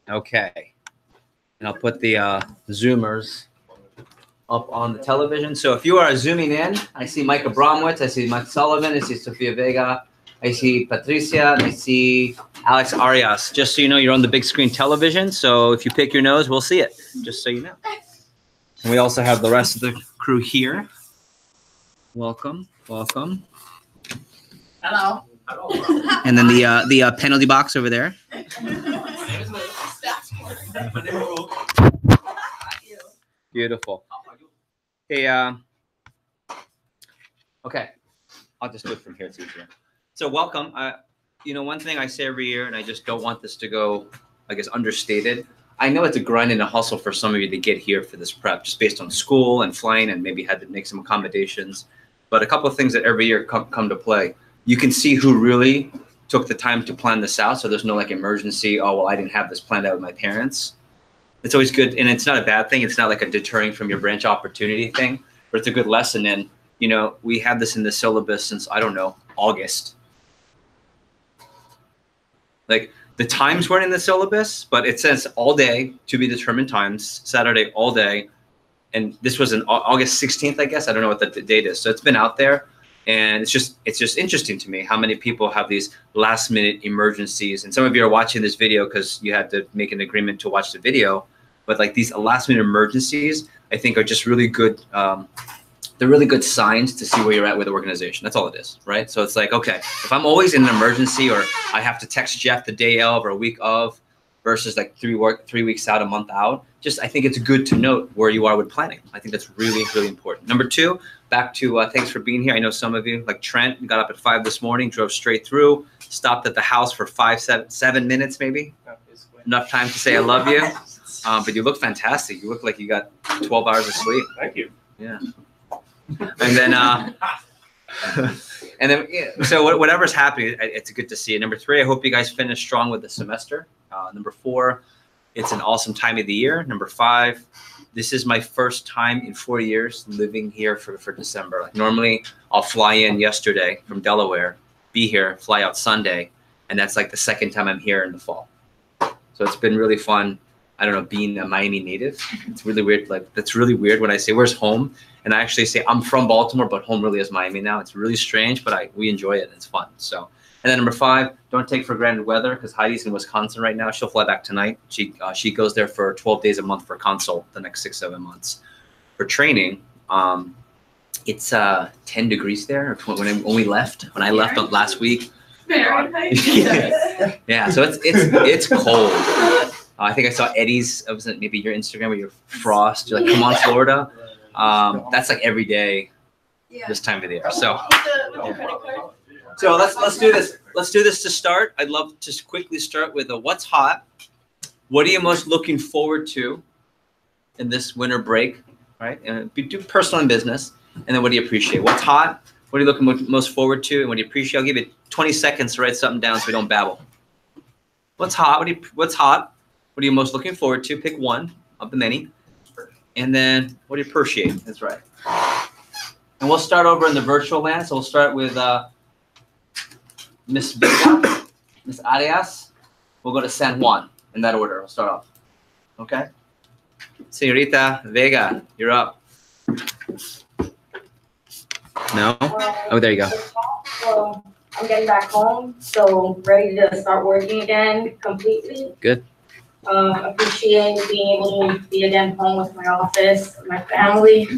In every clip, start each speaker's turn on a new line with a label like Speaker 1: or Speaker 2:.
Speaker 1: Okay. And I'll put the Zoomers up on the television. So if you are zooming in, I see Mike Abramowitz, I see Mike Sullivan, I see Sofia Vega, I see Patricia, and I see Alex Arias. Just so you know, you're on the big screen television. So if you pick your nose, we'll see it, just so you know. And we also have the rest of the crew here. Welcome, welcome.
Speaker 2: Hello.
Speaker 1: And then the penalty box over there. Beautiful. Hey, okay, I'll just do it from here. It's easier. So welcome. You know, one thing I say every year, and I just don't want this to go, I guess, understated. I know it's a grind and a hustle for some of you to get here for this prep, just based on school and flying, and maybe had to make some accommodations. But a couple of things that every year come to play. You can see who really took the time to plan this out, so there's no like emergency, oh, well, I didn't have this planned out with my parents. It's always good, and it's not a bad thing. It's not like a deterring from your branch opportunity thing, but it's a good lesson. And, you know, we have this in the syllabus since, I don't know, August. Like, the times weren't in the syllabus, but it says all day, to be determined times, Saturday all day. And this was in August 16th, I guess. I don't know what the date is. So it's been out there. And it's just interesting to me how many people have these last minute emergencies. And some of you are watching this video because you had to make an agreement to watch the video. But like these last minute emergencies, I think are just really good. They're really good signs to see where you're at with the organization. That's all it is, right? So it's like, okay, if I'm always in an emergency, or I have to text Jeff the day of or a week of, versus like 3 weeks out, a month out, just I think it's good to note where you are with planning. I think that's really, really important. Number two, back to thanks for being here. I know some of you, like Trent, got up at 5 this morning, drove straight through, stopped at the house for 7 minutes maybe. Enough time to say I love you. But you look fantastic. You look like you got 12 hours of sleep.
Speaker 3: Thank you.
Speaker 1: Yeah. And then, so whatever's happening, it's good to see. And number three, I hope you guys finish strong with the semester. Number four, it's an awesome time of the year. Number five, this is my first time in 4 years living here for December. Like normally, I'll fly in yesterday from Delaware, be here, fly out Sunday, and that's like the second time I'm here in the fall. So it's been really fun. I don't know, being a Miami native, it's really weird. Like that's really weird when I say, where's home? And I actually say I'm from Baltimore, but home really is Miami now. It's really strange, but we enjoy it. It's fun. So, and then number five, don't take for granted weather, because Heidi's in Wisconsin right now. She'll fly back tonight. She goes there for 12 days a month for consult the next 6-7 months. For training, it's 10 degrees there. When we left, when I left last week. Yeah, so it's cold. I think I saw Eddie's, was it maybe your Instagram or your Frost? You're like, come on, Florida. That's like every day this time of the year. So, so let's do this. Let's do this to start. I'd love to just quickly start with what's hot. What are you most looking forward to in this winter break, right? And do personal and business. And then what do you appreciate? What's hot? What are you looking most forward to? And what do you appreciate? I'll give you 20 seconds to write something down so we don't babble. What's hot? What's hot? What are you most looking forward to? Pick one of the many. And then what do you appreciate? That's right. And we'll start over in the virtual land. So we'll start with Miss Vega, Miss Arias. We'll go to San Juan in that order. We'll start off. Okay? Señorita Vega, you're up. No? Oh, there you go.
Speaker 4: Well, I'm getting back home, so ready to start working again completely.
Speaker 1: Good.
Speaker 4: Appreciate being able to be again home with my office, my family,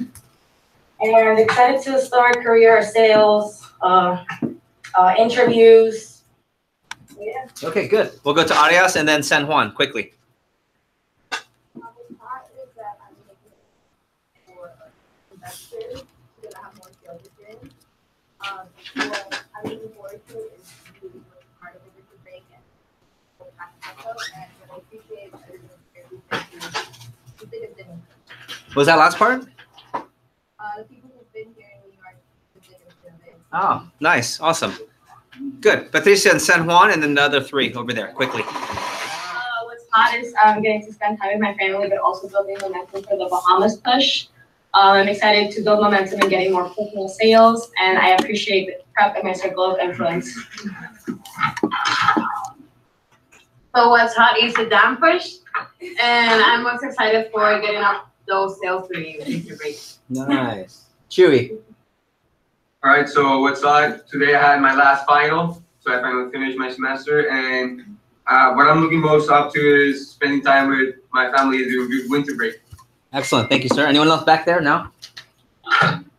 Speaker 4: and excited to start career sales, interviews. Yeah.
Speaker 1: Okay, good. We'll go to Arias and then San Juan quickly.
Speaker 5: I'm looking forward to is to be part of the break and I appreciate everything.
Speaker 1: What was that last part?
Speaker 5: The people who've been here in New York.
Speaker 1: Oh, nice. Awesome. Good. Patricia and San Juan, and then the other three over there, quickly.
Speaker 4: What's hot is getting to spend time with my family, but also building momentum for the Bahamas push. I'm excited to build momentum and getting more personal sales, and I appreciate the prep and my circle of influence.
Speaker 2: So what's hot is the damn push, and I'm most excited for getting up those sales for you.
Speaker 1: Nice. Chewy.
Speaker 3: All right, so what's up? Today I had my last final, so I finally finished my semester, and what I'm looking most up to is spending time with my family during winter break.
Speaker 1: Excellent. Thank you, sir. Anyone else back there? No?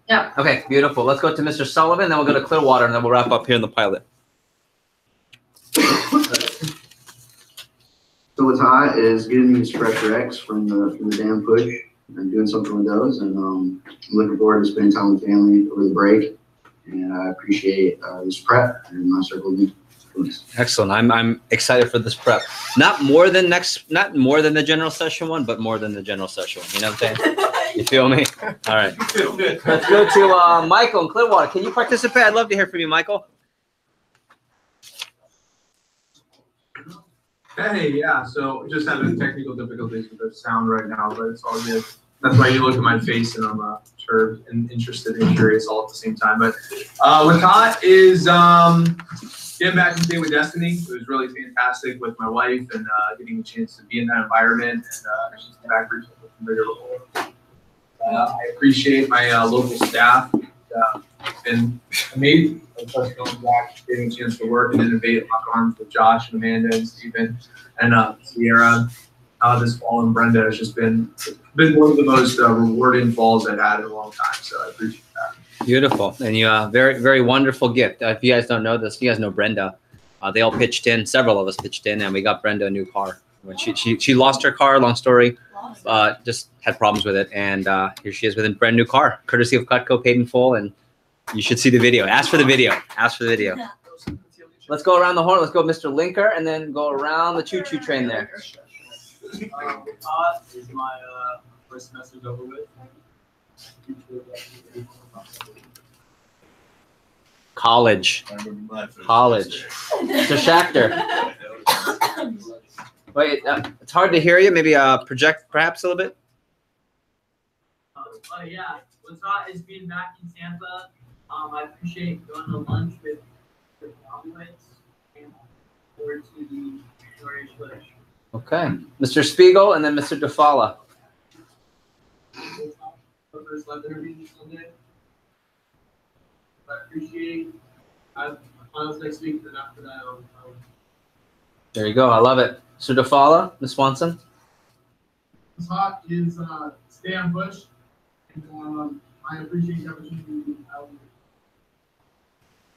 Speaker 2: Yeah.
Speaker 1: Okay, beautiful. Let's go to Mr. Sullivan, then we'll go to Clearwater, and then we'll wrap up here in the pilot.
Speaker 6: So what's hot is getting these fresh Rex from the damn push and doing something with those, and I'm looking forward to spending time with family over the break. And I appreciate this prep and my circle of influence.
Speaker 1: Excellent. I'm excited for this prep. Not more than the general session one, but more than the general session one. You know what I'm saying? You feel me? All right. Let's go to Michael in Clearwater. Can you participate? I'd love to hear from you, Michael.
Speaker 7: Hey, yeah, so just having technical difficulties with the sound right now, but it's all good. That's why you look at my face and I'm perturbed and interested and curious all at the same time. But what's hot is getting back to Stay with Destiny. It was really fantastic with my wife and getting a chance to be in that environment and she's back for a bigger role. I appreciate my local staff. It's been amazing. Plus going back, getting a chance to work and innovate and lock arms with Josh and Amanda and Stephen and Sierra this fall, and Brenda. Has just been one of the most rewarding falls I've had in a long time. So I appreciate that.
Speaker 1: Beautiful. And you very, very wonderful gift. If you guys don't know this, you guys know Brenda. They all pitched in, several of us pitched in, and we got Brenda a new car. When she lost her car, long story, just had problems with it. And here she is with a brand new car, courtesy of Cutco, paid in full. And you should see the video. Ask for the video. Ask for the video. Let's go around the horn. Let's go Mr. Linker and then go around the choo-choo train there.
Speaker 8: Hot is my first semester over with.
Speaker 1: College. Mr. Schachter. Wait, it's hard to hear you. Maybe project perhaps a little bit.
Speaker 8: Yeah, what's hot is being back in Tampa. I appreciate going to lunch with Always and forward to the January push.
Speaker 1: Okay. Mr. Spiegel and then Mr. DeFala.
Speaker 8: First live interview Sunday. I appreciate finals next week, then after that I'll
Speaker 1: There you go. I love it. Mr. DeFala, Ms. Swanson.
Speaker 8: what's hot is stay on push. And I appreciate the opportunity to be out.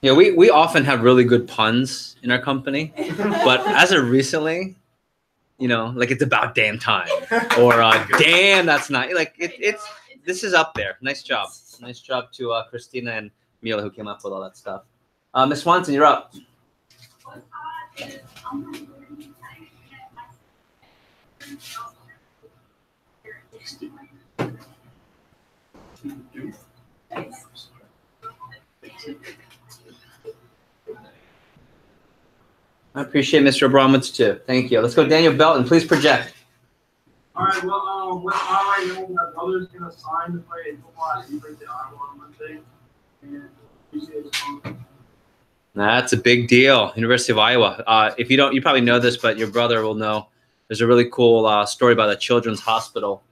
Speaker 1: Yeah, we often have really good puns in our company, but as of recently, you know, like it's about damn time or damn that's not like it's this is up there. Nice job to Christina and Mila who came up with all that stuff. Ms. Swanson, you're up. I appreciate Mr. Abramowitz too. Thank you. Let's go Daniel Belton. Please project.
Speaker 8: All right, well, what's hot right now, my brother's going to sign to play football at University of Iowa on Monday. And appreciate it.
Speaker 1: That's a big deal. University of Iowa. If you don't, you probably know this, but your brother will know. There's a really cool story about a children's hospital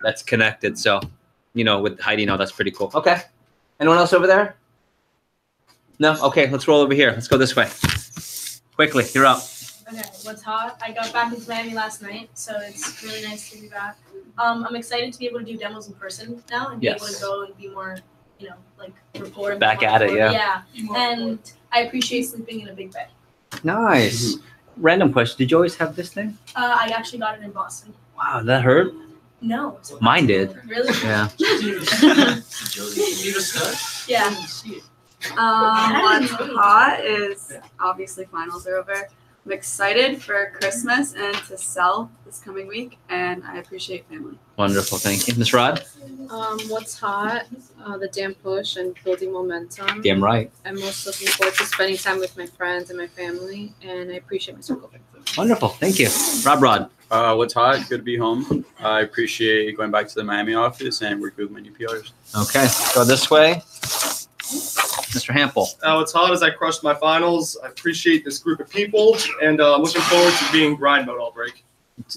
Speaker 1: that's connected. So, you know, with Heidi, that's pretty cool. Okay. Anyone else over there? No? Okay, let's roll over here. Let's go this way. Quickly, you're up.
Speaker 9: Okay, what's hot? I got back into Miami last night, so it's really nice to be back. I'm excited to be able to do demos in person now and be able to go and be more, you know, like report.
Speaker 1: Back at it, yeah.
Speaker 9: Yeah, and I appreciate sleeping in a big bed.
Speaker 1: Nice. Random question. Did you always have this thing?
Speaker 9: I actually got it in Boston.
Speaker 1: Wow, that hurt?
Speaker 9: No.
Speaker 1: Mine did.
Speaker 9: Really?
Speaker 1: Yeah.
Speaker 9: Yeah.
Speaker 10: What's hot is obviously finals are over. I'm excited for Christmas and to sell this coming week, and I appreciate family.
Speaker 1: Wonderful, thank you. Ms. Rod?
Speaker 11: What's hot? The damn push and building momentum.
Speaker 1: Damn right.
Speaker 11: I'm most looking forward to spending time with my friends and my family, and I appreciate my circle.
Speaker 1: Wonderful, thank you. Rod?
Speaker 12: What's hot? Good to be home. I appreciate going back to the Miami office and working with my new PRs.
Speaker 1: Okay, go this way. Mr. Hampel.
Speaker 13: What's hot is I crushed my finals. I appreciate this group of people, and I'm looking forward to being grind mode all break.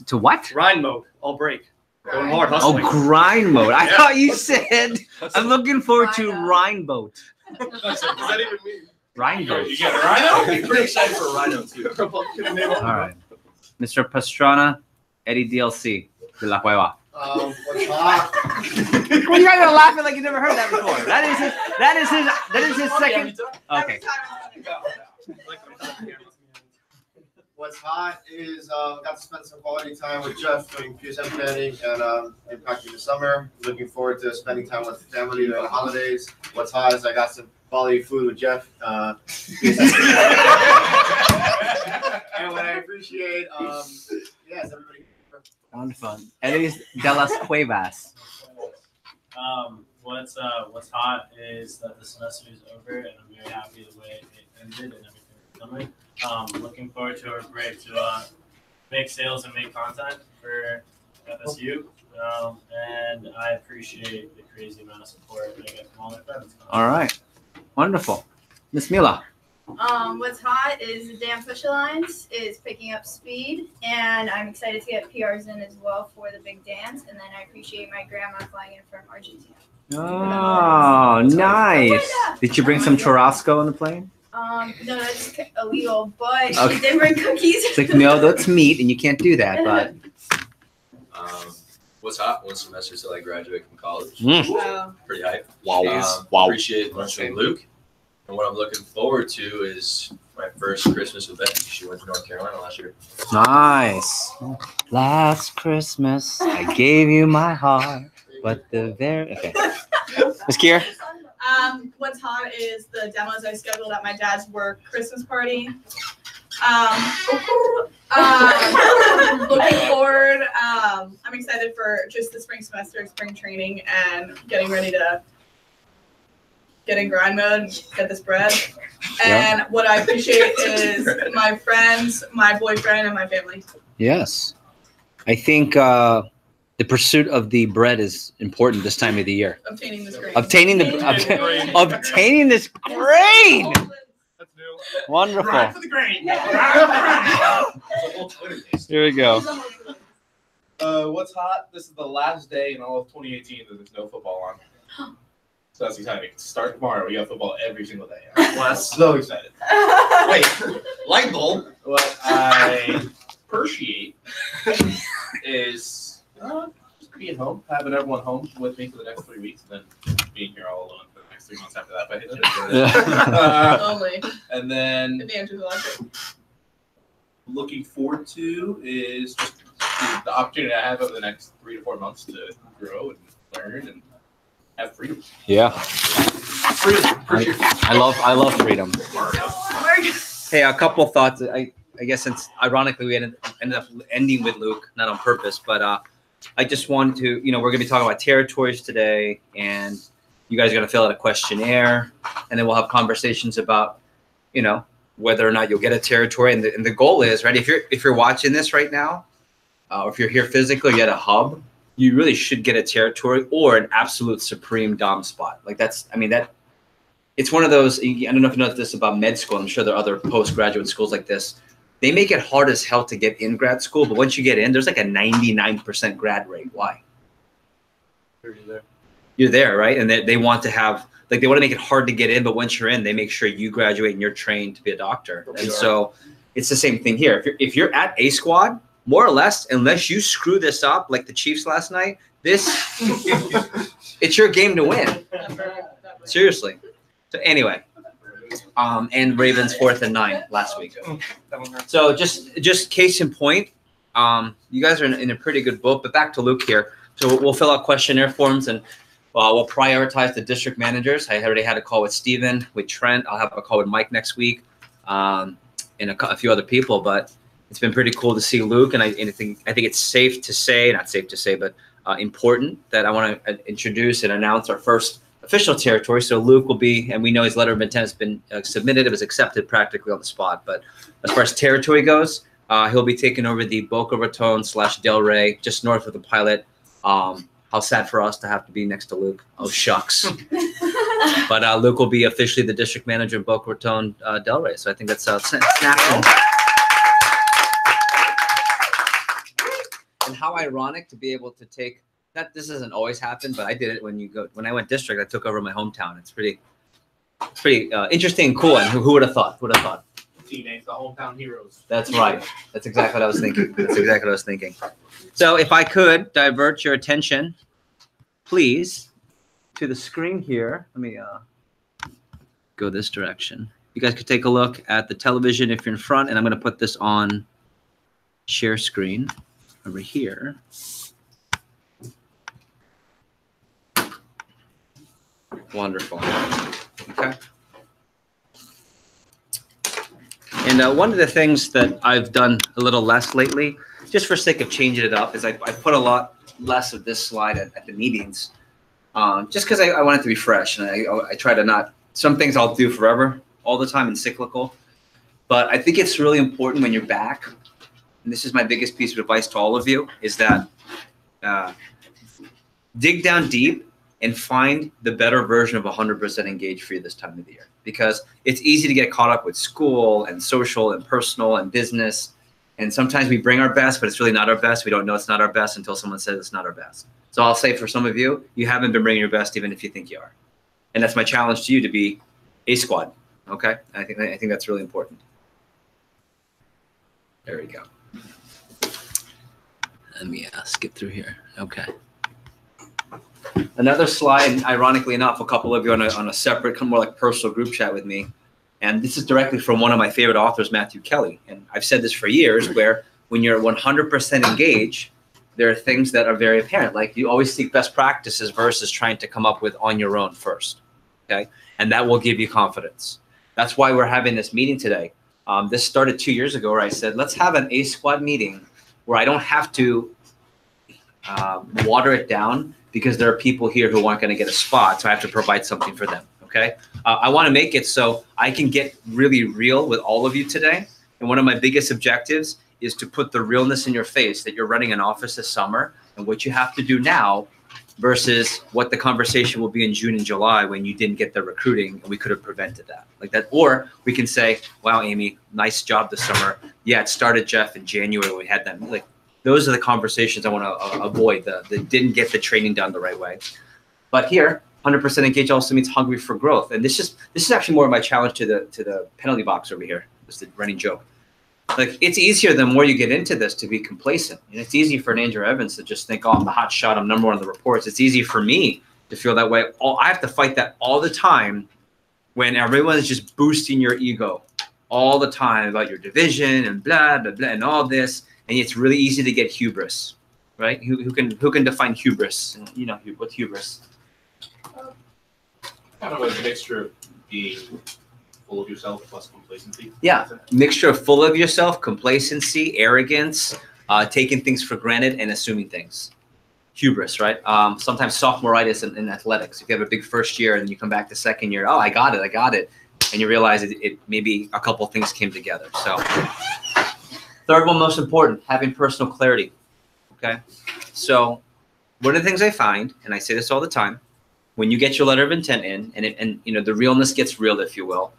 Speaker 1: To what?
Speaker 13: Grind mode all break. Going hard, hustling.
Speaker 1: Oh, grind mode. I thought you said I'm looking forward to Rhine boat.
Speaker 13: What does that even mean?
Speaker 1: Rhine boat.
Speaker 14: You get a rhino? I'm pretty excited for a rhino too.
Speaker 1: All right. Mr. Pastrana, Eddie DLC, de la Cueva.
Speaker 15: What's hot?
Speaker 1: Well, you guys are laughing like you never heard that before. That is his second. Okay.
Speaker 15: What's hot is got to spend some quality time with Jeff doing PSM planning and impacting the summer. Looking forward to spending time with the family during the holidays. What's hot is I got some quality food with Jeff. And what I appreciate, yes, everybody.
Speaker 1: Wonderful. Eddie de las Cuevas.
Speaker 16: What's hot is that the semester is over, and I'm very happy the way it ended and everything is coming. Looking forward to our break to make sales and make content for FSU. And I appreciate the crazy amount of support that I get from all my friends.
Speaker 1: All right. Wonderful. Miss Mila.
Speaker 5: What's hot is the Damn Push Alliance is picking up speed, and I'm excited to get PRs in as well for the big dance. And then I appreciate my grandma flying in from Argentina.
Speaker 1: Oh, nice. Did you bring some churrasco on the plane?
Speaker 5: No, that's illegal, but
Speaker 1: Okay.
Speaker 5: she did bring cookies.
Speaker 1: It's like, no, that's meat, and you can't do that. But
Speaker 14: What's hot? One semester till I graduate from college.
Speaker 1: Wow.
Speaker 14: Pretty hype.
Speaker 1: Wow.
Speaker 14: Appreciate lunching Luke. And what I'm looking forward to is my first Christmas with Becky. She went to North Carolina last year.
Speaker 1: nice. Last Christmas, I gave you my heart, but the very okay. Miss Kier.
Speaker 17: What's hot is the demos I scheduled at my dad's work Christmas party. Looking forward. I'm excited for just the spring semester, spring training, and getting ready to get in grind mode, get this bread. And what I appreciate is my friends, my boyfriend, and my family.
Speaker 1: Yes, I think the pursuit of the bread is important this time of the year.
Speaker 17: Obtaining this grain.
Speaker 1: Obtaining this grain. Wonderful.
Speaker 13: Grind for the grain.
Speaker 1: Here we go.
Speaker 18: What's hot? This is the last day in all of 2018 that there's no football on. So that's exciting. Start tomorrow. We got football every single day. Well, that's so excited.
Speaker 14: Wait, light bulb.
Speaker 18: What I appreciate is just being home, having everyone home with me for the next 3 weeks, and then being here all alone for the next 3 months after that.
Speaker 17: Only.
Speaker 18: And then
Speaker 17: If Andrew's elected.
Speaker 18: looking forward to is just the opportunity I have over the next 3 to 4 months to grow and learn and have freedom.
Speaker 1: Yeah.
Speaker 18: Freedom.
Speaker 1: I love freedom. Hey, a couple thoughts. I guess since ironically we ended up ending with Luke, not on purpose, but I just wanted to, we're going to be talking about territories today, and you guys are going to fill out a questionnaire, and then we'll have conversations about, whether or not you'll get a territory. And the goal is, right, if you're watching this right now, or if you're here physically, you're at a hub, you really should get a territory or an absolute supreme dom spot. Like it's one of those, I don't know if you know this about med school. I'm sure there are other postgraduate schools like this. They make it hard as hell to get in grad school, but once you get in, there's like a 99% grad rate. Why? You're there, right? And they want to have, they want to make it hard to get in, but once you're in, they make sure you graduate and you're trained to be a doctor. And so it's the same thing here. If you're at A squad, more or less, unless you screw this up like the Chiefs last night, it's your game to win. Seriously. So anyway, and Ravens 4th and 9 last week. So just case in point, you guys are in a pretty good boat. But back to Luke here. So we'll fill out questionnaire forms, and we'll prioritize the district managers. I already had a call with Steven, with Trent. I'll have a call with Mike next week, and a few other people. But it's been pretty cool to see Luke, and I think it's safe to say, not safe to say, but important that I want to introduce and announce our first official territory. So Luke will be, and we know his letter of intent has been submitted. It was accepted practically on the spot. But as far as territory goes, he'll be taking over the Boca Raton / Del Rey, just north of the Pilot. How sad for us to have to be next to Luke. Oh, shucks. But Luke will be officially the district manager of Boca Raton Delray. So I think that's snapping. And how ironic to be able to take that. This doesn't always happen, but I did it when I went district. I took over my hometown. It's pretty interesting and cool. And who would have thought? Who would have thought?
Speaker 7: Teammates, the hometown heroes.
Speaker 1: That's right. That's exactly what I was thinking. That's exactly what I was thinking. So if I could divert your attention, please, to the screen here. Let me go this direction. You guys could take a look at the television if you're in front, and I'm going to put this on share screen over here. Wonderful. Okay. And one of the things that I've done a little less lately, just for sake of changing it up, is I put a lot less of this slide at the meetings, just because I want it to be fresh. And I try to not, some things I'll do forever, all the time, and cyclical. But I think it's really important when you're back, and this is my biggest piece of advice to all of you, is that dig down deep and find the better version of 100% engaged for you this time of the year. Because it's easy to get caught up with school and social and personal and business. And sometimes we bring our best, but it's really not our best. We don't know it's not our best until someone says it's not our best. So I'll say for some of you, you haven't been bringing your best even if you think you are. And that's my challenge to you, to be a squad, okay? I think that's really important. There we go. Let me skip through here. Okay. Another slide, ironically enough, a couple of you on a separate, more like personal group chat with me. And this is directly from one of my favorite authors, Matthew Kelly. And I've said this for years, where when you're 100% engaged, there are things that are very apparent. Like you always seek best practices versus trying to come up with on your own first, okay? And that will give you confidence. That's why we're having this meeting today. This started 2 years ago, where I said, let's have an A squad meeting where I don't have to water it down, because there are people here who aren't going to get a spot, so I have to provide something for them, okay? I want to make it so I can get really real with all of you today. And one of my biggest objectives is to put the realness in your face that you're running an office this summer and what you have to do now versus what the conversation will be in June and July when you didn't get the recruiting and we could have prevented that. Like that, or we can say, wow, Amy, nice job this summer. Yeah, it started, Jeff, in January when we had that. Like, those are the conversations I want to avoid, that didn't get the training done the right way. But here, 100% engaged also means hungry for growth. And this is actually more of my challenge to the penalty box over here. It's the running joke. Like, it's easier the more you get into this to be complacent. And it's easy for an Andrew Evans to just think, oh, I'm the hot shot, I'm number one in the reports. It's easy for me to feel that way. I have to fight that all the time when everyone is just boosting your ego all the time about your division and blah, blah, blah, and all this. And it's really easy to get hubris, right? Who can define hubris? You know, what's hubris?
Speaker 18: Kind of a mixture of being full of yourself plus complacency.
Speaker 1: Yeah, mixture of full of yourself, complacency, arrogance, taking things for granted, and assuming things. Hubris, right? Sometimes sophomoritis in athletics. If you have a big first year and you come back the second year, oh, I got it. And you realize it maybe a couple things came together. So third one, most important, having personal clarity, okay? So one of the things I find, and I say this all the time, when you get your letter of intent in, and you know, the realness gets real, if you will,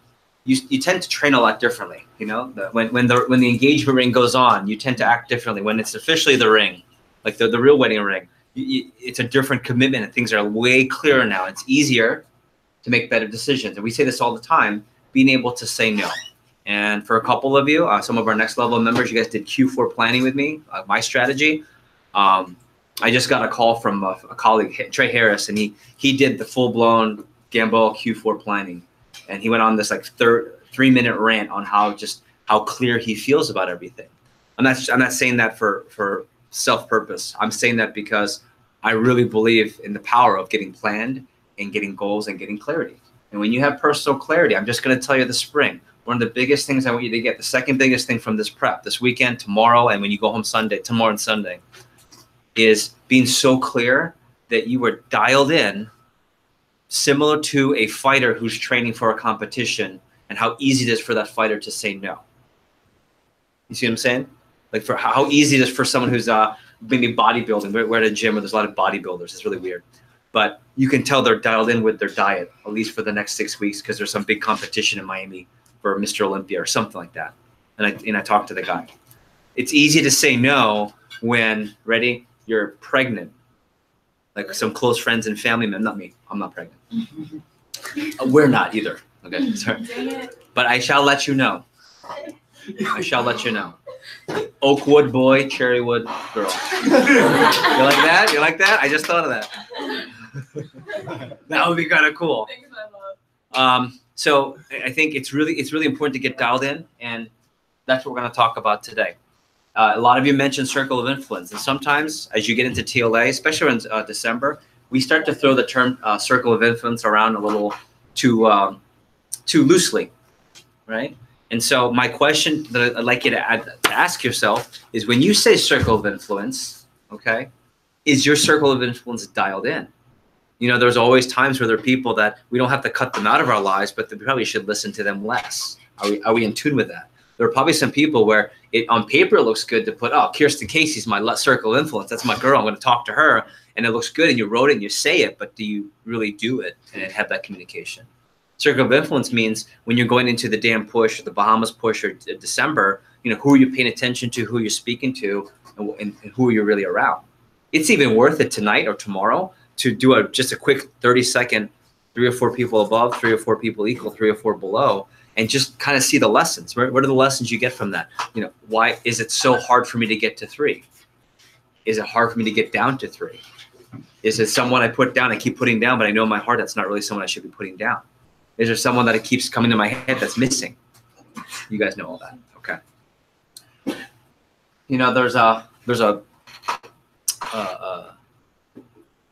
Speaker 1: you tend to train a lot differently. You know, when the engagement ring goes on, you tend to act differently. When it's officially the ring, like the real wedding ring, it's a different commitment, and things are way clearer now. It's easier to make better decisions. And we say this all the time, being able to say no. And for a couple of you, some of our next level members, you guys did Q4 planning with me, my strategy. I just got a call from a colleague, Trey Harris, and he did the full-blown Gamboa Q4 planning. And he went on this like 3-minute rant on how clear he feels about everything. I'm not saying that for self-purpose. I'm saying that because I really believe in the power of getting planned and getting goals and getting clarity. And when you have personal clarity, I'm just going to tell you the spring, one of the biggest things I want you to get, the second biggest thing from this prep, this weekend, tomorrow, and when you go home tomorrow and Sunday, is being so clear that you were dialed in, similar to a fighter who's training for a competition, and how easy it is for that fighter to say no. You see what I'm saying? Like, for how easy it is for someone who's maybe bodybuilding. We're at a gym where there's a lot of bodybuilders. It's really weird. but you can tell they're dialed in with their diet, at least for the next 6 weeks, because there's some big competition in Miami for Mr. Olympia or something like that. And I talked to the guy. It's easy to say no when, ready, you're pregnant. Like some close friends and family members, not me, I'm not pregnant. We're not either, okay, sorry. But I shall let you know. I shall let you know. Oakwood boy, Cherrywood girl. You like that? You like that? I just thought of that. That would be kind of cool. So I think it's really important to get dialed in, and that's what we're going to talk about today. A lot of you mentioned circle of influence, and sometimes as you get into TLA, especially in December, we start to throw the term circle of influence around a little too loosely, right? And so my question that I'd like you to ask yourself is, when you say circle of influence, okay, is your circle of influence dialed in? You know, there's always times where there are people that we don't have to cut them out of our lives, but we probably should listen to them less. Are we in tune with that? There are probably some people where on paper it looks good to put, oh, Kirsten Casey's my circle of influence. That's my girl. I'm going to talk to her. And it looks good, and you wrote it and you say it, but do you really do it and have that communication? Circle of influence means when you're going into the damn push or the Bahamas push or December, you know, who are you paying attention to, who you're speaking to, and who are you really around? It's even worth it tonight or tomorrow to do just a quick 30-second, 3 or 4 people above, 3 or 4 people equal, 3 or 4 below, and just kind of see the lessons. What are the lessons you get from that? You know, why is it so hard for me to get to 3? Is it hard for me to get down to 3? Is it someone I put down, I keep putting down, but I know in my heart that's not really someone I should be putting down? Is there someone that it keeps coming to my head that's missing? You guys know all that, okay? You know, there's a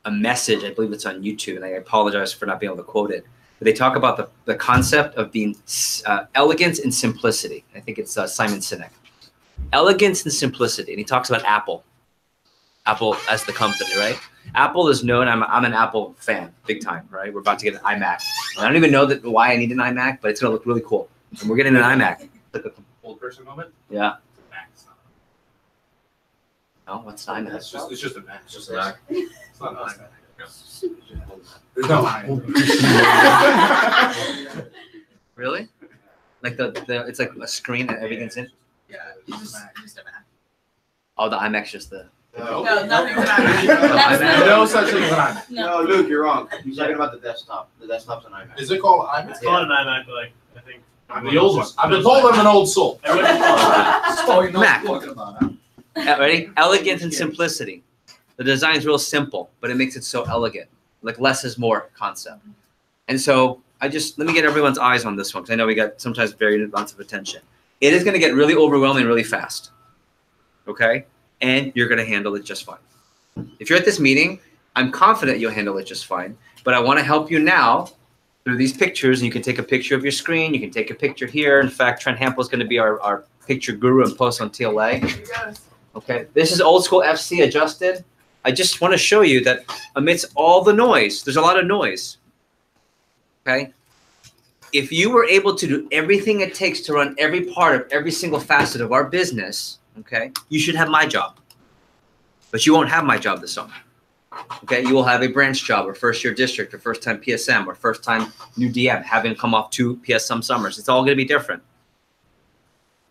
Speaker 1: message, I believe it's on YouTube, and I apologize for not being able to quote it, but they talk about the concept of being elegance and simplicity. I think it's Simon Sinek. Elegance and simplicity, and he talks about Apple as the company, right? Apple is known, I'm an Apple fan, big time, right? We're about to get an iMac. I don't even know why I need an iMac, but it's gonna look really cool. And we're getting an iMac.
Speaker 18: Old person moment?
Speaker 1: Yeah. No, what's an iMac?
Speaker 18: It's just a Mac.
Speaker 14: It's just a Mac.
Speaker 18: It's not an iMac. There's no iMac.
Speaker 1: Really? Like it's like a screen and everything's in?
Speaker 17: Yeah, just a Mac.
Speaker 1: Oh, the iMac's just the...
Speaker 17: No, nothing's an iMac.
Speaker 18: No such thing as an iMac.
Speaker 15: No, Luke, you're wrong. He's talking about the desktop. The desktop's an iMac.
Speaker 18: Is it called iMac?
Speaker 16: It's called an iMac, but like, I think.
Speaker 18: I'm the old one. I've been told I'm an old soul.
Speaker 1: Mac. Ready? Elegance and simplicity. The design's real simple, but it makes it so elegant. Like less is more concept. And so let me get everyone's eyes on this one, because I know we got sometimes very amounts of attention. It is going to get really overwhelming really fast. Okay? And you're going to handle it just fine. If you're at this meeting, I'm confident you'll handle it just fine. But I want to help you now through these pictures. And you can take a picture of your screen. You can take a picture here. In fact, Trent Hampel is going to be our picture guru and post on TLA. Okay, this is old school FC adjusted. I just want to show you that amidst all the noise, there's a lot of noise. Okay, if you were able to do everything it takes to run every part of every single facet of our business, okay, you should have my job. But you won't have my job this summer. Okay, you will have a branch job or first year district or first time PSM or first time new DM, having come off 2 PSM summers. It's all going to be different.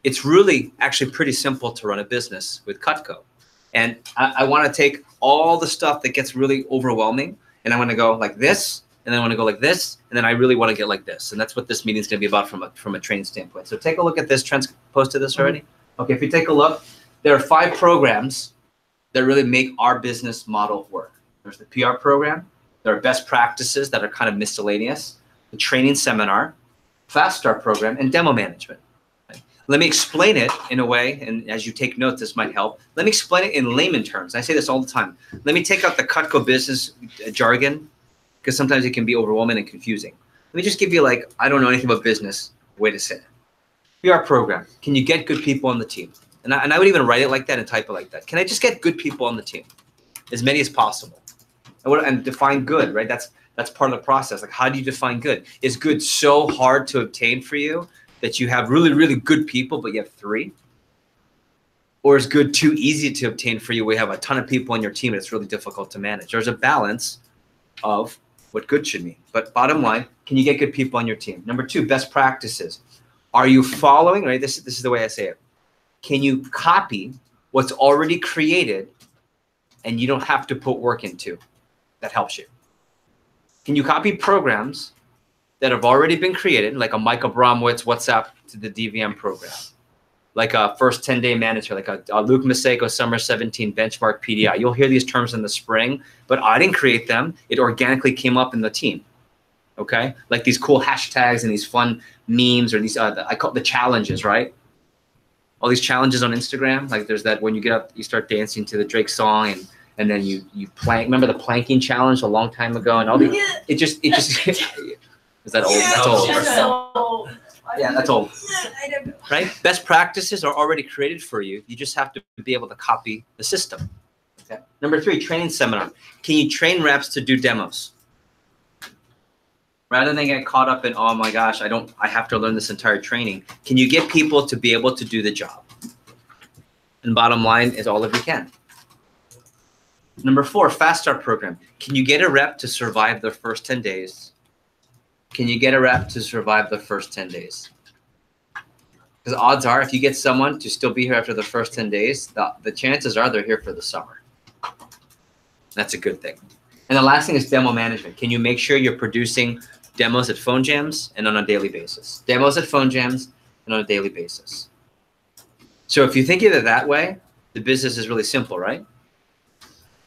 Speaker 1: It's really actually pretty simple to run a business with Cutco. And I want to take all the stuff that gets really overwhelming, and I want to go like this, and then I want to go like this, and then I really want to get like this. And that's what this meeting is going to be about from a training standpoint. So take a look at this. Trent's posted this already. Okay, if you take a look, there are 5 programs that really make our business model work. There's the PR program. There are best practices that are kind of miscellaneous, the training seminar, Fast Start program, and demo management. Let me explain it in a way, and as you take notes, this might help. Let me explain it in layman terms. I say this all the time. Let me take out the Cutco business jargon, because sometimes it can be overwhelming and confusing. Let me just give you like, I don't know anything about business, way to say it. PR program, can you get good people on the team? And I would even write it like that and type it like that. Can I just get good people on the team? As many as possible. And define good, right? That's part of the process. Like, how do you define good? Is good so hard to obtain for you that you have really, really good people, but you have 3? Or is good too easy to obtain for you where you have a ton of people on your team and it's really difficult to manage? There's a balance, of what good should mean. But bottom line, can you get good people on your team? Number 2, best practices. Are you following, right? This is the way I say it. Can you copy what's already created and you don't have to put work into? That helps you. Can you copy programs that have already been created, like a Mike Abramowitz WhatsApp to the DVM program, like a first 10-day manager, like a Luke Maseko Summer 17 benchmark PDI? You'll hear these terms in the spring, but I didn't create them. It organically came up in the team. Okay, like these cool hashtags and these fun memes, or these I call the challenges, right? All these challenges on Instagram. Like there's that when you get up, you start dancing to the Drake song, and then you plank. Remember the planking challenge a long time ago, and all the it just is that old? That's old. Yeah, that's old. Right? Best practices are already created for you. You just have to be able to copy the system. Okay. Number 3, training seminar. Can you train reps to do demos? Rather than get caught up in, oh my gosh, I have to learn this entire training. Can you get people to be able to do the job? And bottom line is all of you can. Number 4, fast start program. Can you get a rep to survive their first 10 days? Can you get a rep to survive the first 10 days? Because odds are, if you get someone to still be here after the first 10 days, the chances are they're here for the summer. That's a good thing. And the last thing is demo management. Can you make sure you're producing demos at phone jams and on a daily basis? Demos at phone jams and on a daily basis. So if you think of it that way, the business is really simple, right?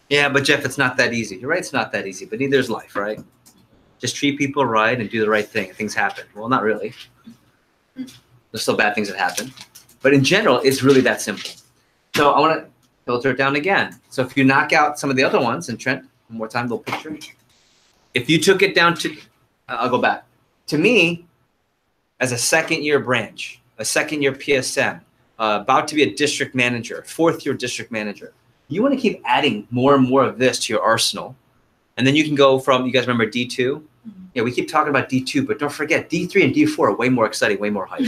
Speaker 1: Yeah, but Jeff, it's not that easy. You're right, it's not that easy, but neither is life, right? Just treat people right and do the right thing. Things happen. Well, not really. There's still bad things that happen. But in general, it's really that simple. So I want to filter it down again. So if you knock out some of the other ones, and Trent, one more time, little picture. If you took it down to, I'll go back. To me, as a second-year branch, a second-year PSM, about to be a district manager, 4th-year district manager, you want to keep adding more and more of this to your arsenal. And then you can go from, you guys remember D2? Mm-hmm. Yeah, we keep talking about D2, but don't forget, D3 and D4 are way more exciting, way more hype.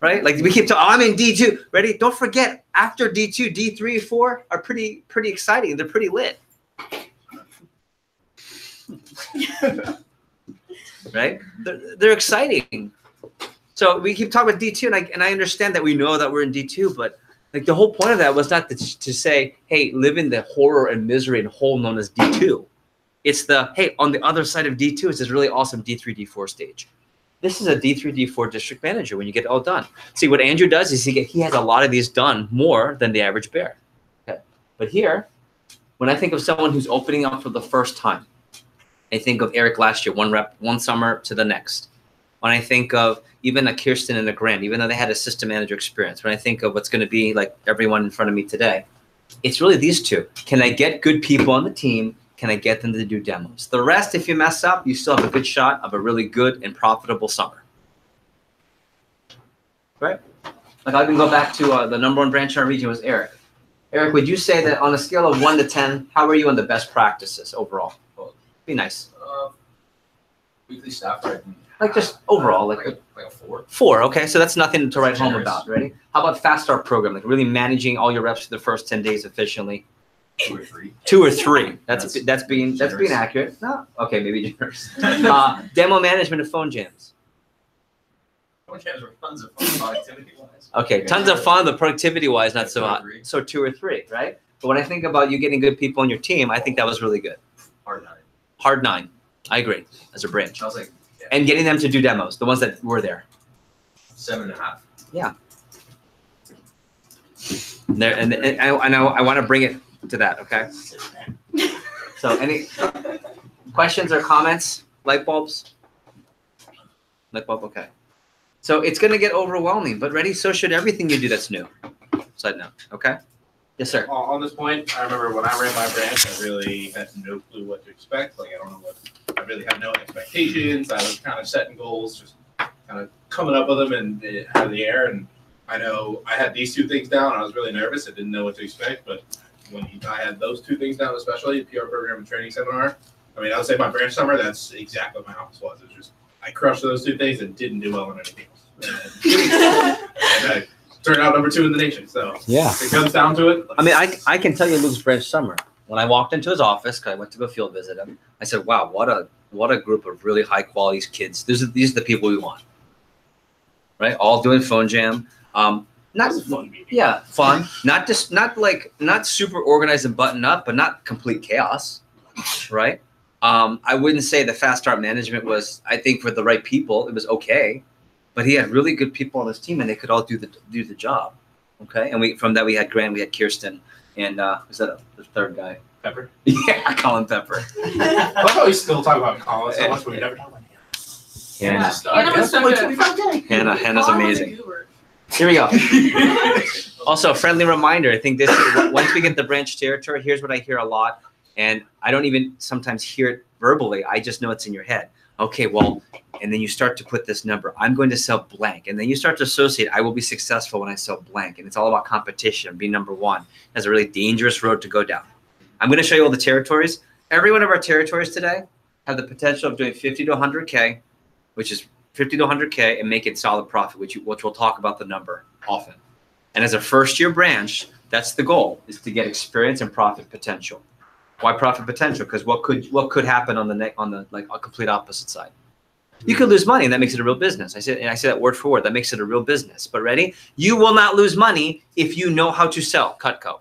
Speaker 1: Right? Like we keep talking, I'm in D2. Ready? Don't forget, after D2, D3, 4 are pretty exciting. They're pretty lit. Right? They're exciting. So we keep talking about D2, and I understand that we know that we're in D2, but like the whole point of that was not to say, hey, live in the horror and misery and hole known as D2. It's the, hey, on the other side of D2 is this really awesome D3, D4 stage. This is a D3, D4 district manager when you get it all done. See, what Andrew does is he has a lot of these done more than the average bear. Okay. But here, when I think of someone who's opening up for the first time, I think of Eric last year, 1 rep, 1 summer to the next. When I think of even a Kirsten and a Grant, even though they had a system manager experience, when I think of what's going to be like everyone in front of me today, it's really these 2. Can I get good people on the team? Can I get them to do demos? The rest, if you mess up, you still have a good shot of a really good and profitable summer. Right? Like I can go back to the #1 branch in our region was Eric. Eric, would you say that on a scale of 1 to 10, how are you on the best practices overall? Be nice.
Speaker 14: Weekly staff writing.
Speaker 1: Like just overall, like
Speaker 14: a 4.
Speaker 1: 4, okay, so that's nothing to write home about. Ready? How about fast start program, like really managing all your reps for the first 10 days efficiently?
Speaker 14: 2 or 3.
Speaker 1: 2 or 3. That's being accurate. No, okay, maybe generous. Demo management of phone jams.
Speaker 14: Phone jams were tons of fun, productivity-wise.
Speaker 1: Okay, tons of fun, but productivity-wise, not so hot. So 2 or 3, right? But when I think about you getting good people on your team, I think that was really good.
Speaker 14: Hard 9.
Speaker 1: Hard 9. I agree. As a branch.
Speaker 14: I was like, yeah.
Speaker 1: And getting them to do demos, the ones that were there.
Speaker 14: 7.5.
Speaker 1: Yeah. There and I want to bring it to that. Okay. So any questions or comments? Light bulbs. Light bulb. Okay. So it's going to get overwhelming, but ready. So should everything you do that's new. Side note. Okay. Yes, sir.
Speaker 18: On this point, I remember when I ran my branch, I really had no clue what to expect. Like, I don't know I really had no expectations. I was kind of setting goals, just kind of coming up with them and out of the air. And I know I had these 2 things down. I was really nervous. I didn't know what to expect. But when I had those 2 things down, especially the PR program and training seminar, I mean, I would say my branch summer, that's exactly what my office was. It was just, I crushed those 2 things and didn't do well on anything else. And I turned out #2 in the nation. So
Speaker 1: yeah,
Speaker 18: it comes down to it.
Speaker 1: I mean, I can tell you Luke's branch summer. When I walked into his office, because I went to go field visit him, I said, wow, what a group of really high quality kids. These are the people we want, right? All doing phone jam. Not fun. Yeah, fun. Not super organized and buttoned up, but not complete chaos, right? I wouldn't say the fast start management was, I think for the right people, it was okay, but he had really good people on his team and they could all do the job. Okay. And from that we had Grant, we had Kirsten, and was that the third guy?
Speaker 18: Pepper?
Speaker 1: Yeah, Colin Pepper.
Speaker 18: I love how we still talk about Colin so much, but we never talk about Hannah.
Speaker 1: Hannah's amazing. Here we go. Also, friendly reminder, I think once we get the branch territory, here's what I hear a lot. And I don't even sometimes hear it verbally. I just know it's in your head. Okay, well, and then you start to put this number. I'm going to sell blank. And then you start to associate, I will be successful when I sell blank. And it's all about competition, be number one. That's a really dangerous road to go down. I'm going to show you all the territories. Every one of our territories today have the potential of doing 50 to 100K, which is 50 to 100K, and make it solid profit, which we'll talk about the number often. And as a first-year branch, that's the goal, is to get experience and profit potential. Why profit potential? Because what could happen on the like a complete opposite side? You could lose money, and that makes it a real business. I say that word for word. That makes it a real business. But ready? You will not lose money if you know how to sell Cutco.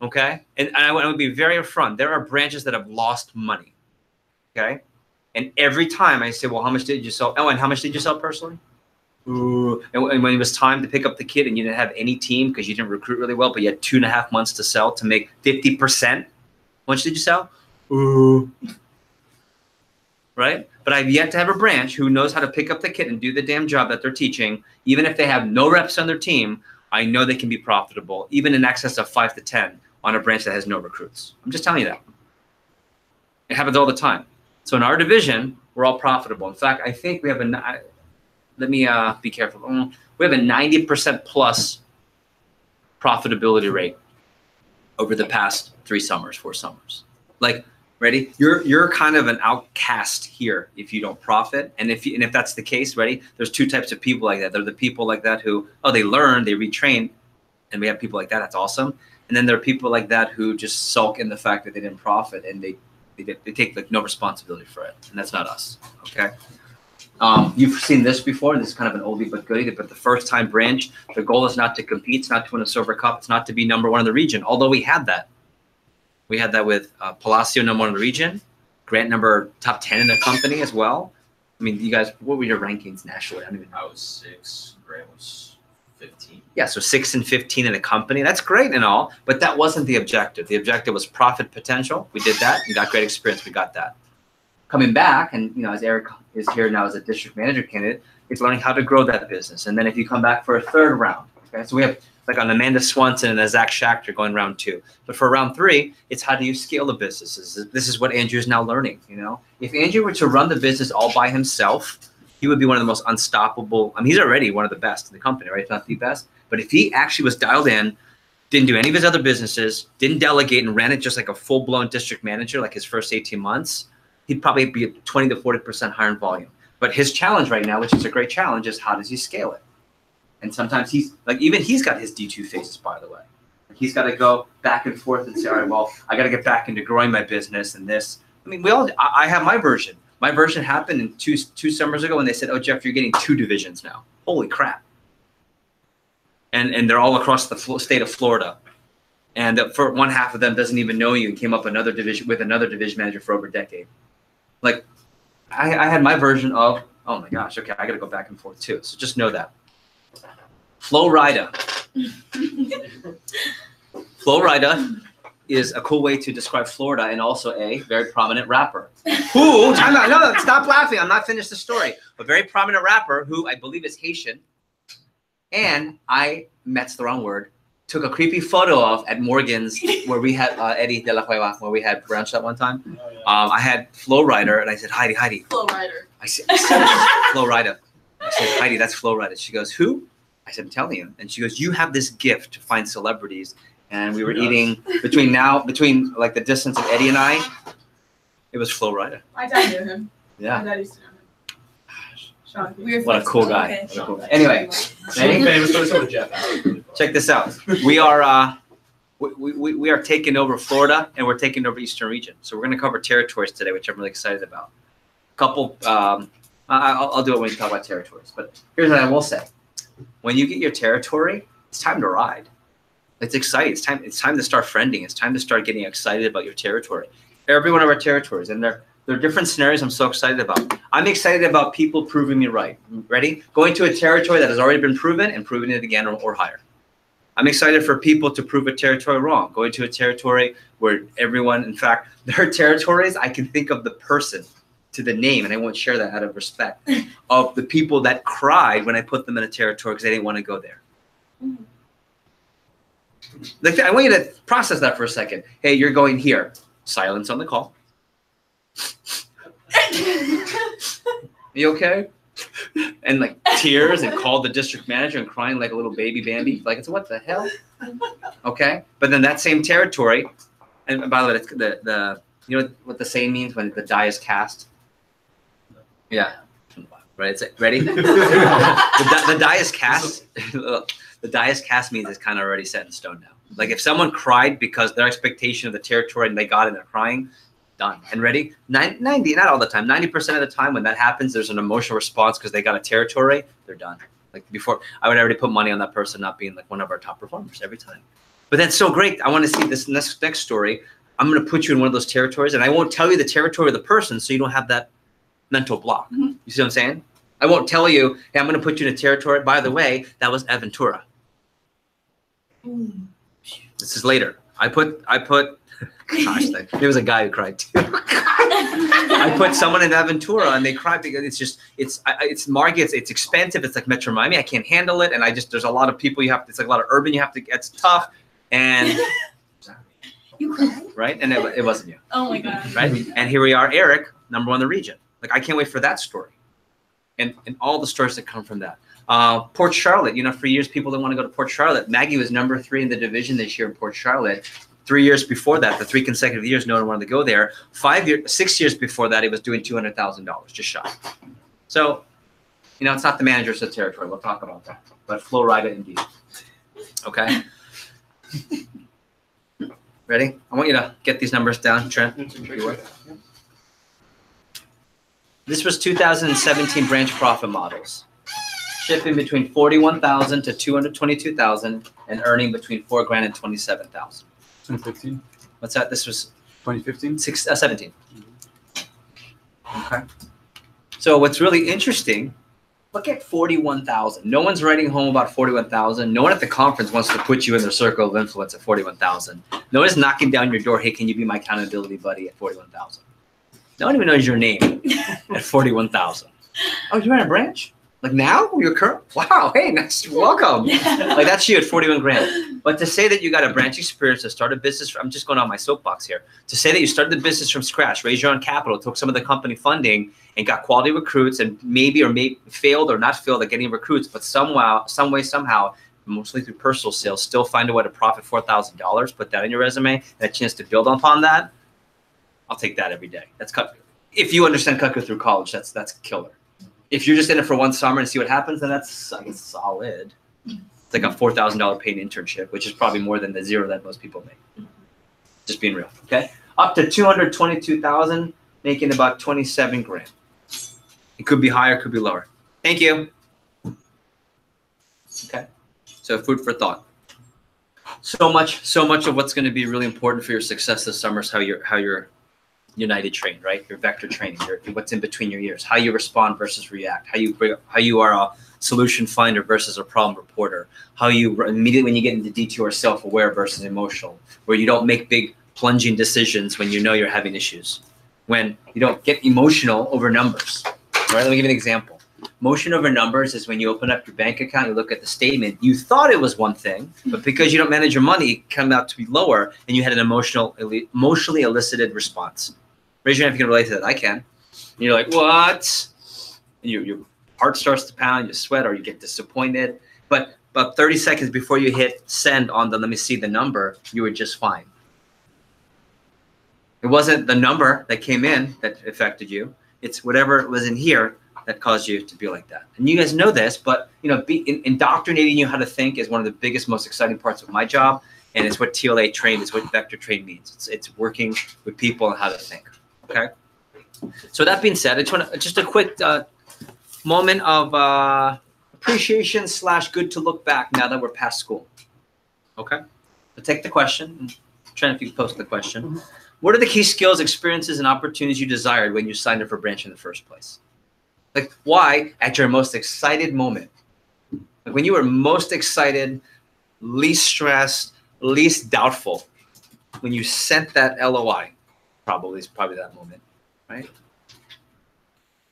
Speaker 1: Okay? And I want to be very upfront. There are branches that have lost money. Okay? And every time I say, well, how much did you sell? Oh, and how much did you sell personally? Ooh. And when it was time to pick up the kid and you didn't have any team because you didn't recruit really well, but you had 2.5 months to sell to make 50%, how much did you sell? Ooh. Right? But I've yet to have a branch who knows how to pick up the kid and do the damn job that they're teaching. Even if they have no reps on their team, I know they can be profitable, even in excess of 5 to 10 on a branch that has no recruits. I'm just telling you that. It happens all the time. So in our division, we're all profitable. In fact, I think we have let me be careful. We have a 90% plus profitability rate over the past 4 summers. Like, ready? You're kind of an outcast here if you don't profit. And if that's the case, ready? There's 2 types of people like that. There are the people like that who, they learn, they retrain, and we have people like that. That's awesome. And then there are people like that who just sulk in the fact that they didn't profit and they take like no responsibility for it. And that's not us. Okay. You've seen this before. This is kind of an oldie but goodie. But the first time branch, the goal is not to compete. It's not to win a silver cup. It's not to be number 1 in the region. Although we had that. We had that with Palacio, number 1 in the region. Grant, top 10 in the company as well. I mean, you guys, what were your rankings nationally?
Speaker 14: I was 6. Grant was 15.
Speaker 1: Yeah, so 6 and 15 in the company. That's great and all, but that wasn't the objective. The objective was profit potential. We did that. We got great experience. We got that. Coming back, and as Eric is here now as a district manager candidate, it's learning how to grow that business. And then if you come back for a 3rd round, okay, so we have like an Amanda Swanson and a Zach Schachter going round 2. But for round 3, it's how do you scale the businesses? This is what Andrew is now learning. If Andrew were to run the business all by himself, he would be one of the most unstoppable. I mean, he's already one of the best in the company, right? If not the best. But if he actually was dialed in, didn't do any of his other businesses, didn't delegate, and ran it just like a full-blown district manager, like his first 18 months, he'd probably be at 20 to 40% higher in volume. But his challenge right now, which is a great challenge, is how does he scale it? And sometimes he's got his D2 phases, by the way. He's got to go back and forth and say, all right, well, I got to get back into growing my business and this. I mean, I have my version. My version happened in two summers ago when they said, oh, Jeff, you're getting 2 divisions now. Holy crap. And they're all across the state of Florida. And for one half of them doesn't even know you and came up with another division manager for over a decade. Like, I had my version of, oh my gosh, okay, I got to go back and forth too. So just know that. Flo Rida. Flo Rida is a cool way to describe Florida and also a very prominent rapper. Who, time out, no, stop laughing. I'm not finished the story. A very prominent rapper who I believe is Haitian. And that's the wrong word, took a creepy photo of at Morgan's where we had Eddie De La Cueva, where we had brunch that one time. I had Flo Rida and I said, Heidi.
Speaker 17: Flo Rida.
Speaker 1: I said, Flo Rida. I said, Heidi, that's Flo Rida. She goes, who? I said, I'm telling you. And she goes, you have this gift to find celebrities. And we were eating between like the distance of Eddie and I, it was Flo Rida.
Speaker 17: My dad knew him.
Speaker 1: Yeah.
Speaker 17: My dad used to know him.
Speaker 1: What a cool guy. Okay. Anyway, ready? Check this out. We are we are taking over Florida and we're taking over Eastern region. So we're going to cover territories today, which I'm really excited about. Couple, I'll do it when we talk about territories. But here's what I will say: when you get your territory, it's time to ride. It's exciting. It's time to start friending. It's time to start getting excited about your territory. Every one of our territories, and there are different scenarios I'm so excited about. I'm excited about people proving me right. Ready? Going to a territory that has already been proven and proving it again or higher. I'm excited for people to prove a territory wrong. Going to a territory where everyone, in fact, there are territories I can think of the person to the name, and I won't share that out of respect, of the people that cried when I put them in a territory because they didn't want to go there. Like, I want you to process that for a second. Hey, you're going here. Silence on the call. You okay? And like tears and called the district manager and crying like a little baby Bambi. Like, it's what the hell? Okay. But then that same territory, and by the way, it's the you know what the saying means when the die is cast? Yeah. Right. It's ready? the die is cast. The die is cast means it's kind of already set in stone now. Like if someone cried because their expectation of the territory and they got it and they're crying, done. And ready? 90, not all the time, 90% of the time when that happens, there's an emotional response because they got a territory, they're done. Like before, I would already put money on that person not being like one of our top performers every time. But that's so great. I want to see this next story. I'm going to put you in one of those territories and I won't tell you the territory of the person so you don't have that mental block. You see what I'm saying? I won't tell you, hey, I'm going to put you in a territory. By the way, that was Aventura. This is later. I put gosh, there was a guy who cried too. I put someone in Aventura and they cried because it's market, it's expensive. It's like Metro Miami. I can't handle it. And there's a lot of people it's like a lot of urban. It's tough. And
Speaker 9: You cried?
Speaker 1: Right. And it wasn't you.
Speaker 9: Oh my God.
Speaker 1: Right. And here we are, Eric, #1 in the region. Like, I can't wait for that story. And all the stories that come from that. Port Charlotte, for years, people didn't want to go to Port Charlotte. Maggie was #3 in the division this year in Port Charlotte. 3 years before that, the 3 consecutive years, no one wanted to go there. 6 years before that, he was doing $200,000, just shy. So, it's not the manager, it's the territory. We'll talk about that. But Flo Rida indeed. Okay? Ready? I want you to get these numbers down, Trent. This was 2017 branch profit models. Shipping between 41,000 to 222,000 and earning between $4,000 and 27,000.
Speaker 12: 2015.
Speaker 1: What's that? This was
Speaker 12: 2015.
Speaker 1: 17. Okay. So what's really interesting, look at 41,000. No one's writing home about 41,000. No one at the conference wants to put you in their circle of influence at 41,000. No one's knocking down your door. Hey, can you be my accountability buddy at 41,000? No one even knows your name at 41,000. Oh, you ran a branch? Like now? You're current? Wow. Hey, nice. Welcome. Like that's you at 41 grand. But to say that you got a branch experience to start a business, I'm just going on my soapbox here. To say that you started the business from scratch, raised your own capital, took some of the company funding and got quality recruits and maybe failed or not failed at getting recruits, but somehow, mostly through personal sales, still find a way to profit $4,000, put that in your resume, and a chance to build upon that. I'll take that every day. That's cut. If you understand Cutco through college, that's killer. If you're just in it for one summer and see what happens, then that's, I guess, solid. It's like a $4,000 paid internship, which is probably more than the zero that most people make. Just being real, okay? Up to 222,000, making about 27 grand. It could be higher, could be lower. Thank you. Okay, so food for thought. So much of what's going to be really important for your success this summer is how you're United trained, right? Your vector training, what's in between your ears, how you respond versus react, how you are a solution finder versus a problem reporter, how you immediately when you get into DT are self-aware versus emotional, where you don't make big plunging decisions when you know you're having issues, when you don't get emotional over numbers, right? Let me give you an example. Motion over numbers is when you open up your bank account, you look at the statement, you thought it was one thing, but because you don't manage your money, it comes out to be lower, and you had an emotionally elicited response. Raise your hand if you can relate to that. I can. And you're like, what? And your heart starts to pound, you sweat, or you get disappointed. But about 30 seconds before you hit send on the let me see the number, you were just fine. It wasn't the number that came in that affected you. It's whatever was in here that caused you to be like that. And you guys know this, but indoctrinating you how to think is one of the biggest, most exciting parts of my job. and it's what TLA trained, it's what vector train means. It's working with people and how to think. Okay. So that being said, I just want just a quick moment of appreciation / good to look back now that we're past school. Okay. So take the question. I'm trying if you can post the question. What are the key skills, experiences, and opportunities you desired when you signed up for Branch in the first place? Like, why at your most excited moment? Like when you were most excited, least stressed, least doubtful, when you sent that LOI, probably that moment, right?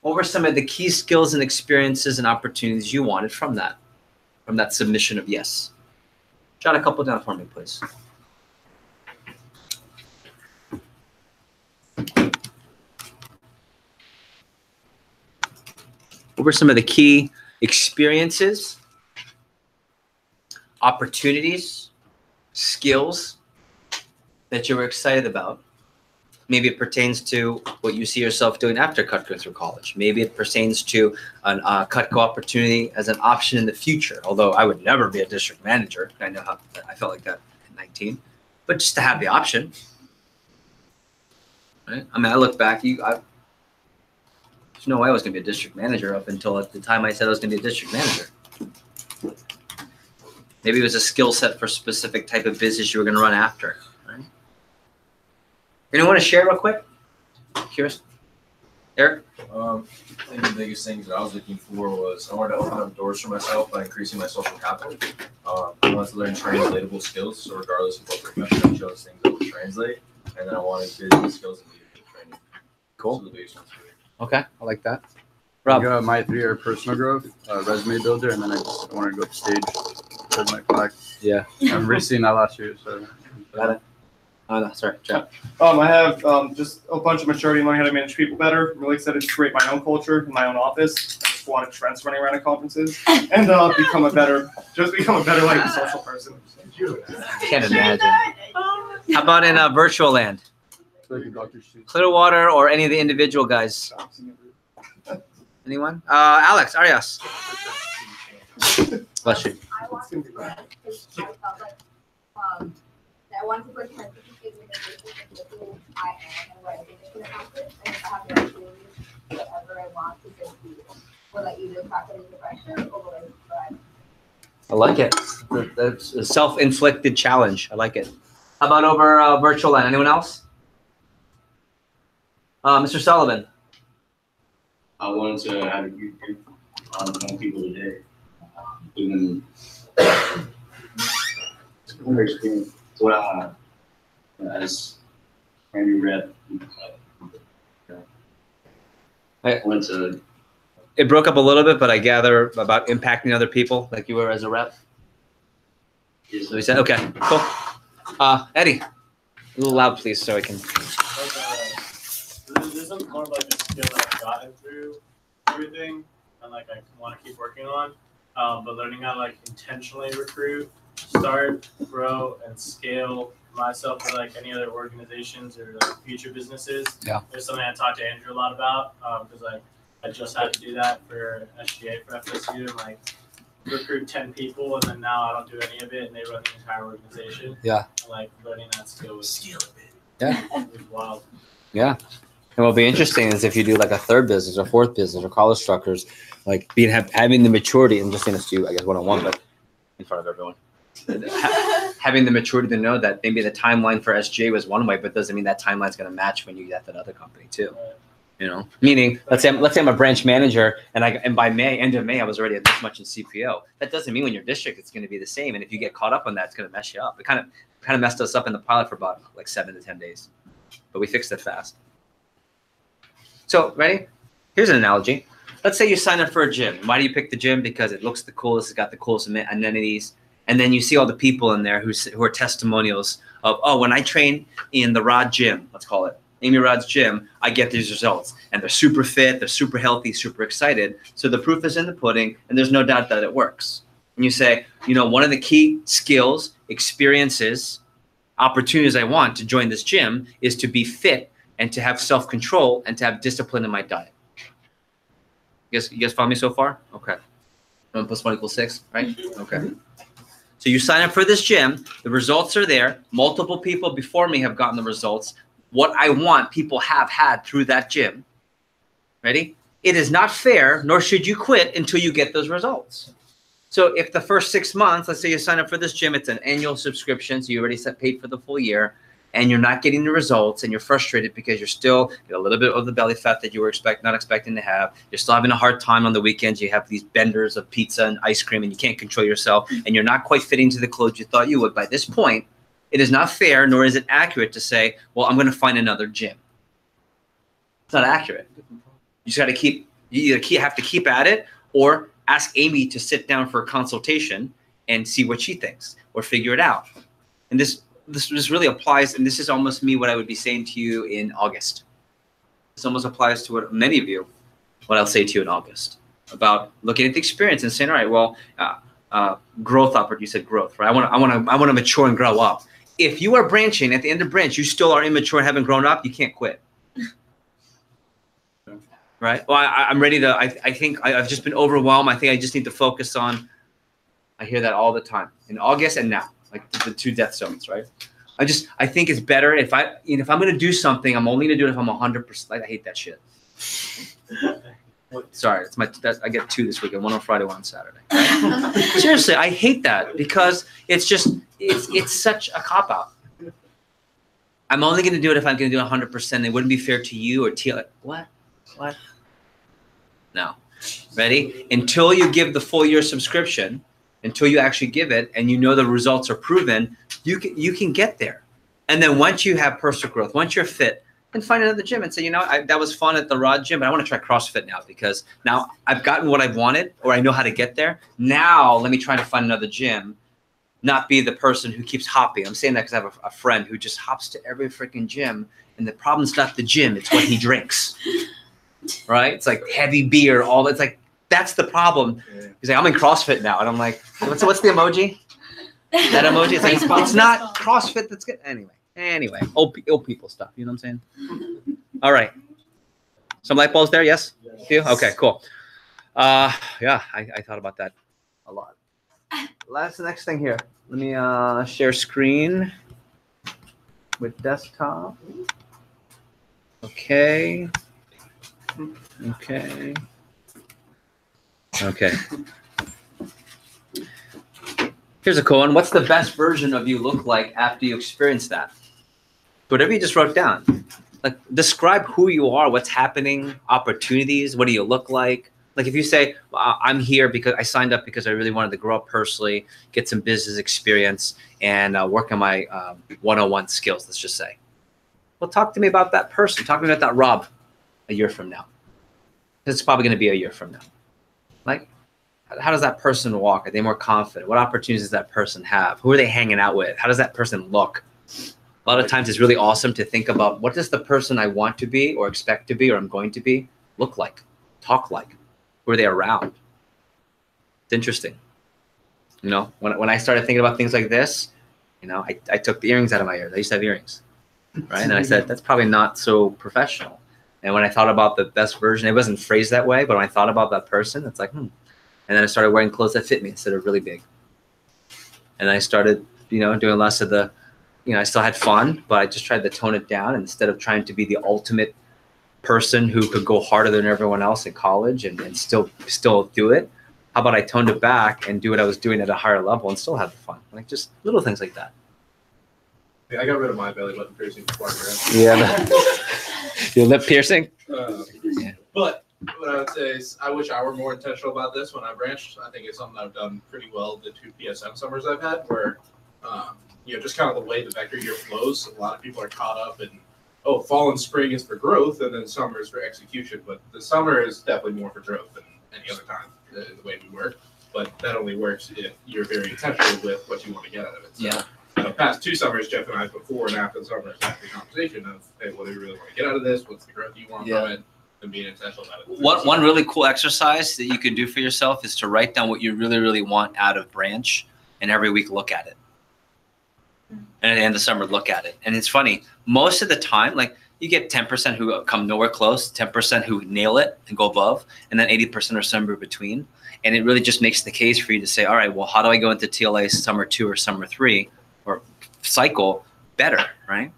Speaker 1: What were some of the key skills and experiences and opportunities you wanted from that submission of yes? Jot a couple down for me, please. What were some of the key experiences, opportunities, skills that you were excited about? Maybe it pertains to what you see yourself doing after Cutco through college. Maybe it pertains to a Cutco opportunity as an option in the future. Although I would never be a district manager. I know how I felt like that at 19. But just to have the option. Right? I mean, I look back, there's no way I was going to be a district manager up until at the time I said I was going to be a district manager. Maybe it was a skill set for a specific type of business you were going to run after. Right? Anyone want to share real quick? Curious? Eric?
Speaker 14: I think the biggest things that I was looking for was I wanted to open up doors for myself by increasing my social capital. I wanted to learn translatable skills, so regardless of what profession I chose, things that would translate. And then I wanted business skills and leadership training.
Speaker 1: Cool.
Speaker 14: So the biggest ones for me.
Speaker 1: Okay, I like that.
Speaker 12: Rob? My 3-year personal growth, resume builder, and then I just wanted to go up stage, hold my flag.
Speaker 1: Yeah.
Speaker 12: I'm reseeing that last year, so.
Speaker 1: Got it. Oh, no, sorry, Jeff.
Speaker 13: I have just a bunch of maturity in learning how to manage people better. I'm really excited to create my own culture in my own office. I just wanted Trent's running around at conferences and become a better like social person.
Speaker 1: Can't imagine. How about in virtual land? Clearwater or any of the individual guys? Anyone? Alex, Arias. Bless you.
Speaker 2: I want to I felt like I want to put certificate in the who I am and what I think I can accomplish, and if I have the opportunity whatever I want to just do, will I either practice the pressure or will I thrive?
Speaker 1: I like it. That's a self-inflicted challenge. I like it. How about over virtual land? Anyone else? Mr. Sullivan.
Speaker 19: I wanted to have a group of people today. Even similar experience to what I have as Randy rep.
Speaker 1: I went to. It broke up a little bit, but I gather about impacting other people, like you were as a rep. So we said, okay, cool. Eddie, a little loud, please, so I can.
Speaker 16: This is more of like a skill that I've gotten through everything, and like I want to keep working on. But learning how to like intentionally recruit, start, grow, and scale myself for like any other organizations or like future businesses.
Speaker 1: Yeah.
Speaker 16: There's something I talked to Andrew a lot about because I just had to do that for SGA for FSU and like recruit 10 people, and then now I don't do any of it, and they run the entire organization.
Speaker 1: Yeah.
Speaker 16: And like learning that skill was
Speaker 1: Yeah.
Speaker 16: was wild.
Speaker 1: Yeah. And what'll be interesting is if you do like a third business or fourth business or college structures, like having the maturity, and just saying this to you, I guess one-on-one, but in front of everyone, having the maturity to know that maybe the timeline for SJ was one way, but doesn't mean that timeline's going to match when you get that other company too. You know, meaning let's say I'm a branch manager, and by end of May, I was already at this much in CPO. That doesn't mean when your district it's going to be the same. And if you get caught up on that, it's going to mess you up. It kind of messed us up in the pilot for about like 7 to 10 days, but we fixed it fast. So ready? Here's an analogy. Let's say you sign up for a gym. Why do you pick the gym? Because it looks the coolest. It's got the coolest amenities. And then you see all the people in there who are testimonials of, oh, when I train in the Rod gym, let's call it, Amy Rod's gym, I get these results. And they're super fit, they're super healthy, super excited. So the proof is in the pudding, and there's no doubt that it works. And you say, you know, one of the key skills, experiences, opportunities I want to join this gym is to be fit and to have self-control and to have discipline in my diet. You guys follow me so far? Okay. 1 + 1 = 6, right? Okay. So you sign up for this gym, the results are there. Multiple people before me have gotten the results. What I want, people have had through that gym. Ready? It is not fair, nor should you quit until you get those results. So if the first 6 months, let's say you sign up for this gym, it's an annual subscription, so you already paid for the full year, and you're not getting the results, and you're frustrated because you're still a little bit of the belly fat that you were not expecting to have. You're still having a hard time on the weekends. You have these benders of pizza and ice cream, and you can't control yourself, and you're not quite fitting to the clothes you thought you would. By this point, it is not fair, nor is it accurate to say, well, I'm going to find another gym. It's not accurate. You just got to keep, you either have to keep at it, or ask Amy to sit down for a consultation and see what she thinks, or figure it out. And this really applies, and this is almost me what I would be saying to you in August. This almost applies to what many of you, what I'll say to you in August, about looking at the experience and saying, all right, well, growth opportunity. You said growth, right? I want to mature and grow up. If you are branching at the end of branch, you still are immature and haven't grown up, you can't quit. Right? Well, I'm ready to, I think I've just been overwhelmed. I think I just need to focus on, I hear that all the time, in August and now, like the two death zones, right? I think it's better if I'm going to do something, I'm only going to do it if I'm 100%. I hate that shit. Sorry, I get 2 this weekend, 1 on Friday, 1 on Saturday. Right? Seriously, I hate that because it's such a cop-out. I'm only going to do it if I'm going to do it 100%. It wouldn't be fair to you or TLA. What? No. Ready? Until you give the full year subscription, until you actually give it and you know the results are proven, you can get there. And then once you have personal growth, once you're fit, then find another gym and say, you know, that was fun at the Rod gym, but I want to try CrossFit now because now I've gotten what I've wanted, or I know how to get there. Now let me try to find another gym, not be the person who keeps hopping. I'm saying that because I have a friend who just hops to every freaking gym, and the problem's not the gym, it's what he drinks. Right? It's like heavy beer, all that's like, that's the problem. He's like, I'm in CrossFit now. And I'm like, what's the emoji? That emoji? It's like, it's not CrossFit that's good. Anyway, old people stuff. You know what I'm saying? All right. Some light bulbs there? Yes? You? Okay, cool. Yeah, I thought about that a lot. That's the next thing here. Let me share screen with desktop. Okay. Here's a cool one. What's the best version of you look like after you experience that? Whatever you just wrote down. Like, describe who you are, what's happening, opportunities, what do you look like? Like if you say, I'm here because I signed up because I really wanted to grow up personally, get some business experience, and work on my 101 skills, let's just say. Well, talk to me about that person. Talk to me about that Rob a year from now. It's probably going to be a year from now. Like, how does that person walk? Are they more confident? What opportunities does that person have? Who are they hanging out with? How does that person look? A lot of times it's really awesome to think about, what does the person I want to be or expect to be or I'm going to be look like, talk like? Who are they around? It's interesting. You know, when I started thinking about things like this, you know, I took the earrings out of my ears. I used to have earrings, right? And I said, that's probably not so professional. And when I thought about the best version, it wasn't phrased that way, but when I thought about that person, it's like, And then I started wearing clothes that fit me instead of really big. And I started, you know, doing less of the, you know, I still had fun, but I just tried to tone it down. And instead of trying to be the ultimate person who could go harder than everyone else in college and still do it, how about I toned it back and do what I was doing at a higher level and still have the fun? Like just little things like that.
Speaker 18: Yeah, I got rid of my belly button piercing before I grabbed.
Speaker 1: Yeah. Your lip piercing?
Speaker 18: Yeah. But what I would say is I wish I were more intentional about this when I branched. I think it's something I've done pretty well the 2 PSM summers I've had where, you know, just kind of the way the vector year flows. A lot of people are caught up in, oh, fall and spring is for growth and then summer is for execution. But the summer is definitely more for growth than any other time, the way we work. But that only works if you're very intentional with what you want to get out of it. So,
Speaker 1: yeah.
Speaker 18: Past 2 summers, Jeff and I, before and after the summer, had the conversation of, hey, what do you really want to get out of this? What's the growth you want from it? And being intentional about it.
Speaker 1: One really cool exercise that you can do for yourself is to write down what you really, really want out of branch, and every week look at it. And at the end of the summer, look at it. And it's funny, most of the time, like you get 10% who come nowhere close, 10% who nail it and go above, and then 80% are somewhere between. And it really just makes the case for you to say, all right, well, how do I go into TLA summer 2 or summer 3 or cycle better, right?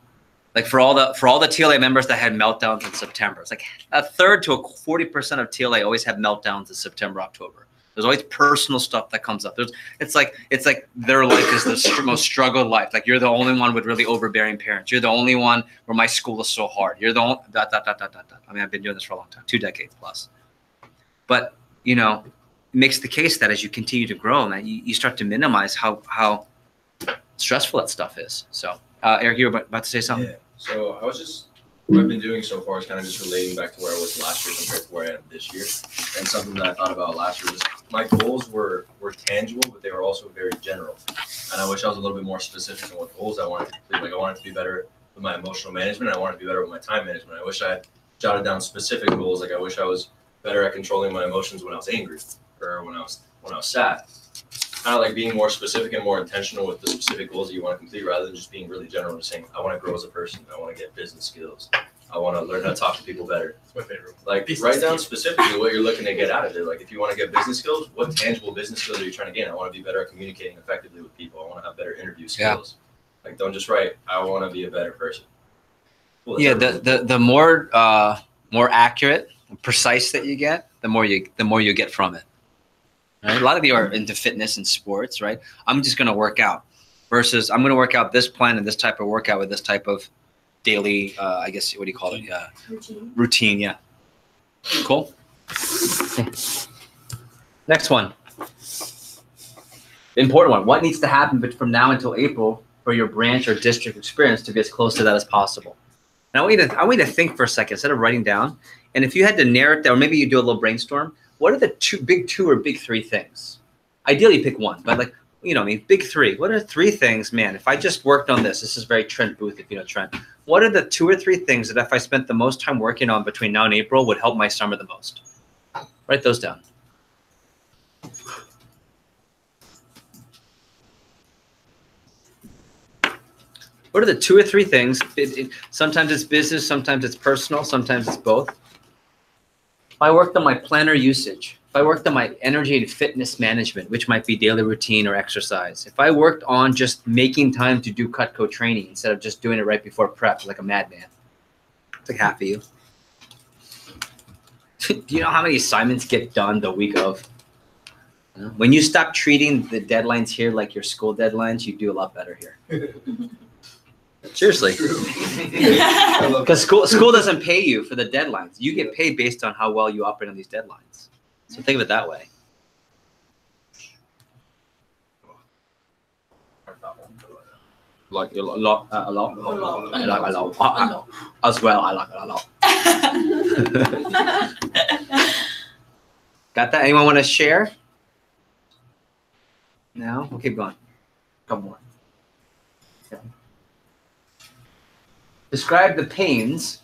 Speaker 1: Like for all the TLA members that had meltdowns in September, it's like a third to 40% of TLA always have meltdowns in September, October. There's always personal stuff that comes up. It's like their life is the most struggled life. Like you're the only one with really overbearing parents. You're the only one where my school is so hard. You're the only I mean, I've been doing this for a long time, 2 decades plus. But you know, it makes the case that as you continue to grow, man, you start to minimize how stressful that stuff is. So, Eric, you were about to say something?
Speaker 14: Yeah. So what I've been doing so far is kind of just relating back to where I was last year compared to where I am this year. And something that I thought about last year was my goals were tangible, but they were also very general. And I wish I was a little bit more specific on what goals I wanted to complete. Like I wanted to be better with my emotional management. I wanted to be better with my time management. I wish I had jotted down specific goals. Like I wish I was better at controlling my emotions when I was angry or when I was sad. Kind of like being more specific and more intentional with the specific goals that you want to complete rather than just being really general and saying, I want to grow as a person. I want to get business skills. I want to learn how to talk to people better. That's my favorite. Like write down specifically what you're looking to get out of it. Like if you want to get business skills, what tangible business skills are you trying to gain? I want to be better at communicating effectively with people. I want to have better interview skills. Yeah. Like don't just write, I want to be a better person. Cool,
Speaker 1: yeah, the more accurate, precise that you get, the more you get from it. Right? A lot of you are into fitness and sports, right? I'm just going to work out versus I'm going to work out this plan and this type of workout with this type of daily, I guess, what do you call it? Routine, yeah. Cool. Okay. Next one. Important one. What needs to happen from now until April for your branch or district experience to be as close to that as possible? Now, I want you to think for a second instead of writing down. And if you had to narrow it down, or maybe you do a little brainstorm, what are the big two or big three things? Ideally, pick one, but like, you know, I mean, big three. What are 3 things, man? If I just worked on this is very Trent Booth, if you know Trent. What are the 2 or 3 things that if I spent the most time working on between now and April would help my summer the most? Write those down. What are the 2 or 3 things? Sometimes it's business, sometimes it's personal, sometimes it's both. If I worked on my planner usage, if I worked on my energy and fitness management, which might be daily routine or exercise, if I worked on just making time to do Cutco training instead of just doing it right before prep like a madman, it's like half of you. Do you know how many assignments get done the week of? When you stop treating the deadlines here like your school deadlines, you do a lot better here. Seriously. Because school doesn't pay you for the deadlines. You get paid based on how well you operate on these deadlines. So think of it that way. Like a lot. As well, I like it a lot. Got that? Anyone want to share? No? We'll keep going. Couple more. Okay. Describe the pains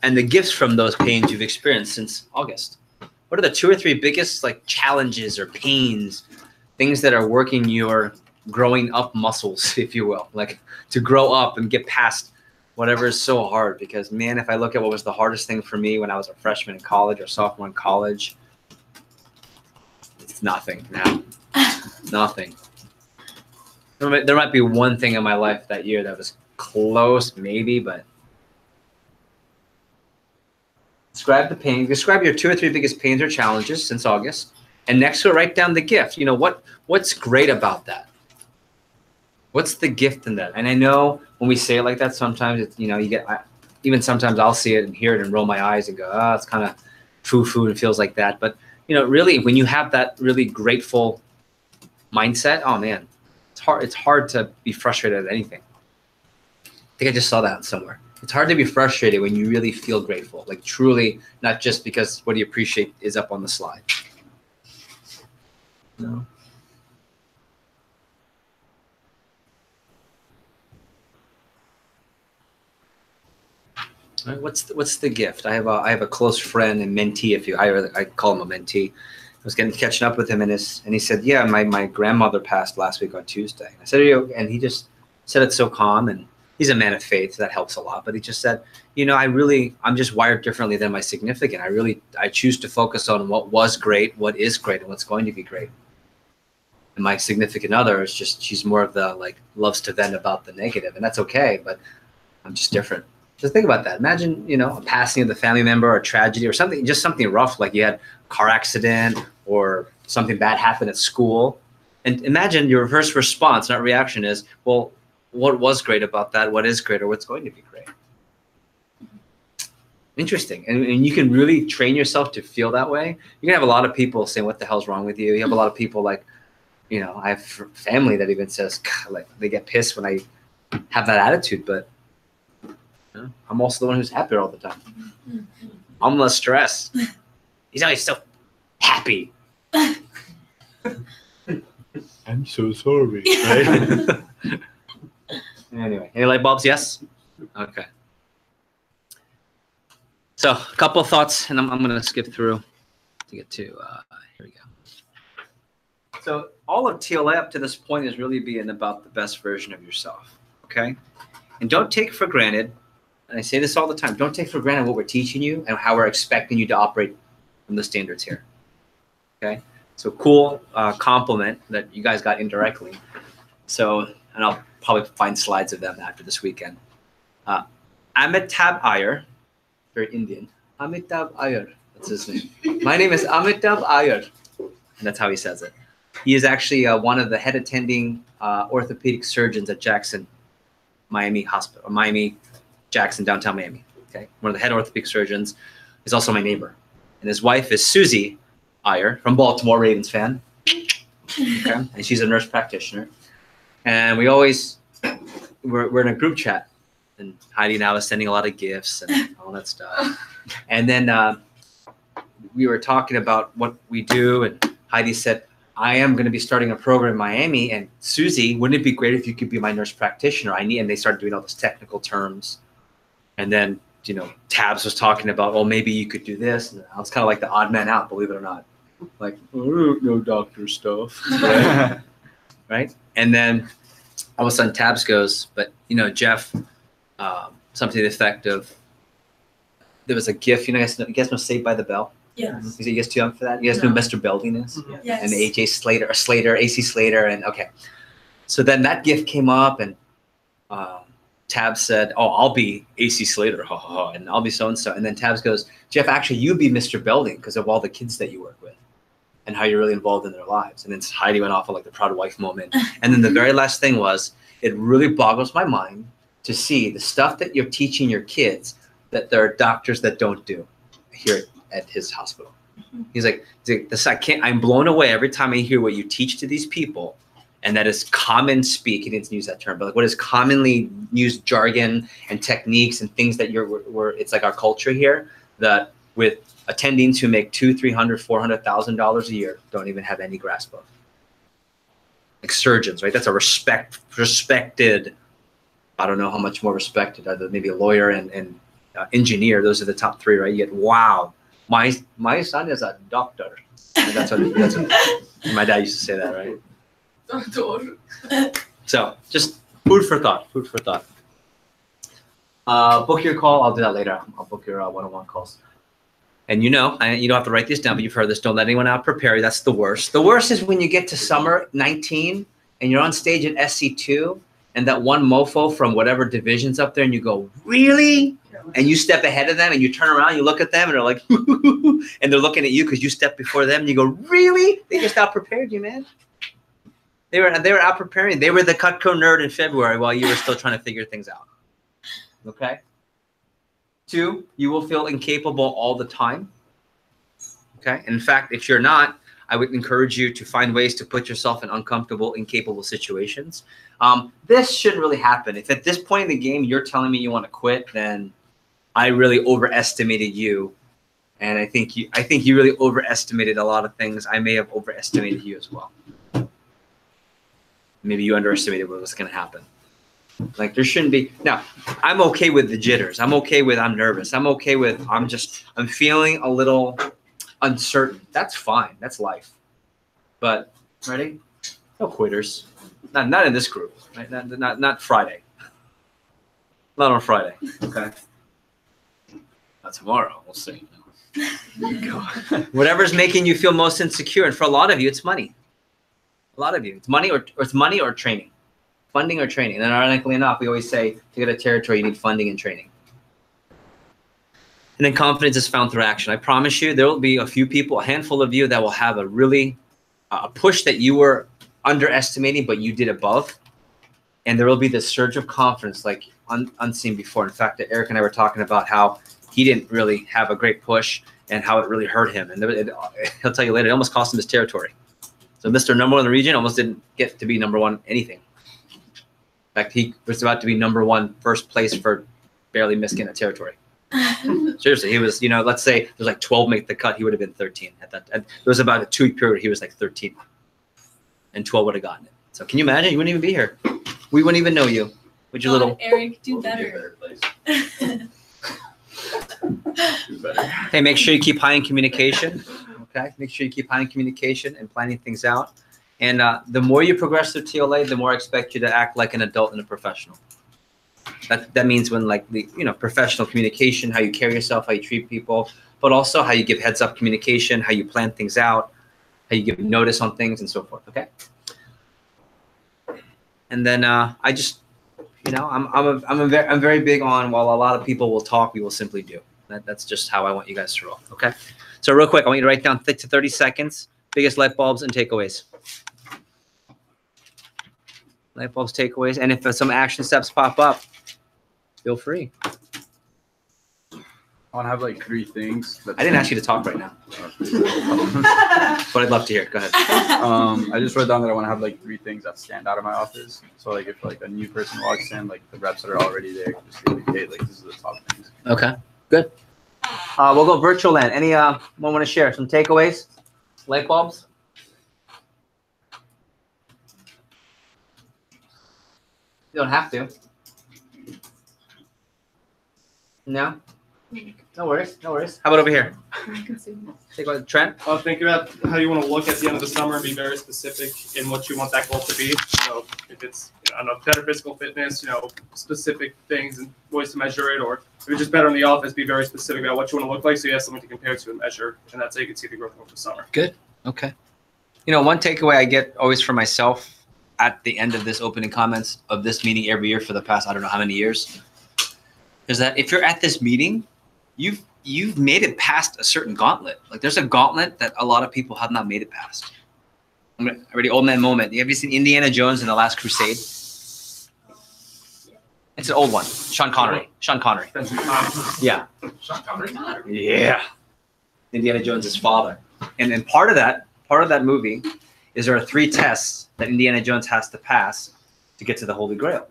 Speaker 1: and the gifts from those pains you've experienced since August. What are the 2 or 3 biggest like challenges or pains, things that are working your growing up muscles, if you will, like to grow up and get past whatever is so hard? Because man, if I look at what was the hardest thing for me when I was a freshman in college or sophomore in college, it's nothing now. Nothing. There might be one thing in my life that year that was close, maybe, but describe the pain. Describe your 2 or 3 biggest pains or challenges since August, and next to it, write down the gift. You know what's great about that. What's the gift in that? And I know when we say it like that, sometimes it's, you know, you get even sometimes I'll see it and hear it and roll my eyes and go, oh, it's kind of foo-foo and feels like that. But you know, really, when you have that really grateful mindset, oh man, it's hard to be frustrated at anything. I think I just saw that somewhere. It's hard to be frustrated when you really feel grateful, like truly, not just because what you appreciate is up on the slide. No. All right, what's the gift? I have a close friend and mentee, if you I call him a mentee. I was catching up with him and he said, yeah, my grandmother passed last week on Tuesday. I said, and he just said it so calm, and he's a man of faith. That helps a lot. But he just said, I'm just wired differently than my significant. I choose to focus on what was great, what is great, and what's going to be great. And my significant other is she's more of the loves to vent about the negative, and that's okay. But I'm just different. Just think about that. Imagine, a passing of the family member or a tragedy or something, just something rough, like you had a car accident or something bad happened at school. And imagine your first response, not reaction, is, well, what was great about that? What is great, or what's going to be great? Interesting. And you can really train yourself to feel that way. You can have a lot of people saying, what the hell's wrong with you? You have a lot of people I have family that even says, they get pissed when I have that attitude, but I'm also the one who's happier all the time. I'm less stressed. He's always so happy.
Speaker 12: I'm so sorry. Right?
Speaker 1: Anyway, any light bulbs? Yes? Okay. So a couple of thoughts, and I'm going to skip through to get to, here we go. So all of TLA up to this point is really being about the best version of yourself, okay? And don't take for granted, and I say this all the time, don't take for granted what we're teaching you and how we're expecting you to operate from the standards here, okay? So cool compliment that you guys got indirectly. So, and I'll probably find slides of them after this weekend. Amitabh Iyer, very Indian. Amitabh Iyer, that's his name. My name is Amitabh Iyer, and that's how he says it. He is actually one of the head attending orthopedic surgeons at Jackson, Miami Hospital, Miami, Jackson, downtown Miami. Okay, one of the head orthopedic surgeons. He's also my neighbor, and his wife is Susie Iyer from Baltimore, Ravens fan. Okay, and she's a nurse practitioner. And we always we're in a group chat, and Heidi and I was sending a lot of gifts and all that stuff. And then we were talking about what we do, and Heidi said, I am going to be starting a program in Miami, and Susie, wouldn't it be great if you could be my nurse practitioner? And they started doing all those technical terms. And then, Tabs was talking about, well, maybe you could do this. And I was kind of like the odd man out, believe it or not. Like, I don't know doctor stuff. Right? Right? And then all of a sudden Tabs goes, but, Jeff, something to the effect of, there was a GIF, you guys know Saved by the Bell?
Speaker 9: Yes.
Speaker 1: Is you guys too young for that? You guys know who Mr. Belding is?
Speaker 9: Yes.
Speaker 1: And AC Slater, and okay. So then that gift came up, and Tabs said, oh, I'll be AC Slater, ha, ha, ha, and I'll be so-and-so. And then Tabs goes, Jeff, actually, you be Mr. Belding because of all the kids that you work with and how you're really involved in their lives. And then Heidi went off on the proud wife moment. And then the very last thing was, it really boggles my mind to see the stuff that you're teaching your kids that there are doctors that don't do here at his hospital. He's like, I'm blown away every time I hear what you teach to these people, and that is common speak. He didn't use that term, but what is commonly used jargon and techniques and things that it's like our culture here that with attendings who make $200,000, $300,000, $400,000 a year don't even have any grasp of. Like surgeons, right? That's a respected. I don't know how much more respected. Maybe a lawyer and engineer. Those are the top three, right? Yet, wow. My son is a doctor. And that's what my dad used to say that, right?
Speaker 17: Doctor.
Speaker 1: So just food for thought. Book your call. I'll do that later. I'll book your one-on-one calls. And you don't have to write this down, but you've heard this. Don't let anyone out prepare you. That's the worst. The worst is when you get to summer 19 and you're on stage at SC2 and that one mofo from whatever division's up there and you go, really? And you step ahead of them and you turn around, you look at them and they're like, and they're looking at you because you stepped before them and you go, really? They just out-prepared you, man. They were out preparing. They were the Cutco nerd in February while you were still trying to figure things out. Okay? 2, you will feel incapable all the time. Okay? And in fact, if you're not, I would encourage you to find ways to put yourself in uncomfortable, incapable situations. This shouldn't really happen. If at this point in the game you're telling me you want to quit, then I really overestimated you. And I think you really overestimated a lot of things. I may have overestimated you as well. Maybe you underestimated what was going to happen. Like there shouldn't be. Now, I'm okay with the jitters. I'm okay with I'm nervous. I'm okay with I'm feeling a little uncertain. That's fine. That's life. But ready? No quitters. Not in this group. Right? Not Friday. Not on Friday. Okay. Not tomorrow. We'll see. Whatever's making you feel most insecure, and for a lot of you, it's money. A lot of you, it's money or training, funding or training. And then, ironically enough, we always say to get a territory, you need funding and training. And then confidence is found through action. I promise you, there will be a few people, a handful of you, that will have a really a push that you were underestimating, but you did above. And there will be this surge of confidence like unseen before. In fact, Eric and I were talking about how he didn't really have a great push and how it really hurt him. And he'll tell you later, it almost cost him his territory. So Mr. Number 1 in the region almost didn't get to be number 1 anything. In fact, he was about to be number 1 first place for barely missing a territory. Seriously, he was, let's say there's like 12 make the cut, he would have been 13 at that. There was about a 2-week period, he was like 13. And 12 would have gotten it. So can you imagine? You wouldn't even be here. We wouldn't even know you. Would you little
Speaker 9: Eric, do better.
Speaker 1: Hey, make sure you keep high in communication. Okay, make sure you keep high in communication and planning things out. And the more you progress through TLA, the more I expect you to act like an adult and a professional. That means when like the professional communication, how you carry yourself, how you treat people, but also how you give heads up communication, how you plan things out, how you give notice on things, and so forth. Okay. And then I just, I'm very big on, while a lot of people will talk, we will simply do. That's just how I want you guys to roll. Okay. So real quick, I want you to write down 30 seconds, biggest light bulbs and takeaways. Light bulbs, takeaways. And if some action steps pop up, feel free.
Speaker 12: I want to have like 3 things.
Speaker 1: I didn't ask you to talk right now. But I'd love to hear it. Go ahead.
Speaker 12: I just wrote down that I want to have like 3 things that stand out of my office. So like if like a new person walks in, like the reps that are already there can just indicate like this is the top things.
Speaker 1: Okay, good. We'll go virtual land. Anyone want to share some takeaways? Light bulbs? You don't have to. No? No worries, no worries. How about over here? Take a Trent?
Speaker 13: Think about how you want to look at the end of the summer and be very specific in what you want that goal to be. So if it's, I don't know, better physical fitness, specific things and ways to measure it, or if it's just better in the office, be very specific about what you want to look like so you have something to compare to and measure, and that's how you can see the growth over the summer.
Speaker 1: Good, okay. One takeaway I get always for myself at the end of this opening comments of this meeting every year for the past, I don't know how many years, is that if you're at this meeting, you've made it past a certain gauntlet. Like there's a gauntlet that a lot of people have not made it past. I'm already old man moment. Have you seen Indiana Jones and the Last Crusade? It's an old one. Sean Connery. Yeah.
Speaker 18: Sean Connery?
Speaker 1: Yeah. Indiana Jones' father. And then part of that movie is there are 3 tests that Indiana Jones has to pass to get to the Holy Grail.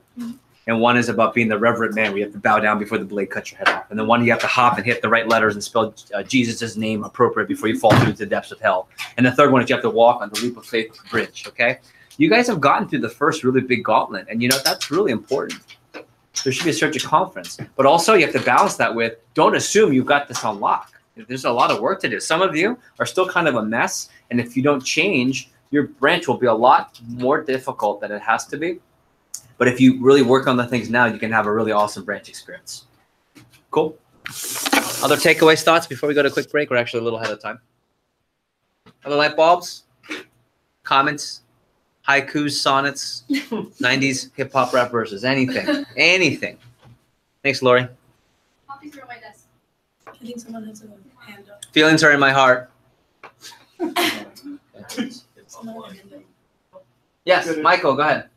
Speaker 1: And one is about being the reverent man, where you have to bow down before the blade cuts your head off. And then one, you have to hop and hit the right letters and spell Jesus' name appropriate before you fall through the depths of hell. And the third one is you have to walk on the leap of faith bridge, okay? You guys have gotten through the first really big gauntlet, and that's really important. There should be a surge of confidence. But also you have to balance that with, don't assume you've got this on lock. There's a lot of work to do. Some of you are still kind of a mess, and if you don't change, your branch will be a lot more difficult than it has to be. But if you really work on the things now, you can have a really awesome branch experience. Cool. Other takeaways, thoughts before we go to a quick break? We're actually a little ahead of time. Other light bulbs? Comments? Haikus, sonnets, 90s hip hop rap verses, anything. Anything. Thanks, Lori.
Speaker 9: Copies are on my desk. I think someone has a hand up.
Speaker 1: Feelings are in my heart. Yes, Michael, go ahead.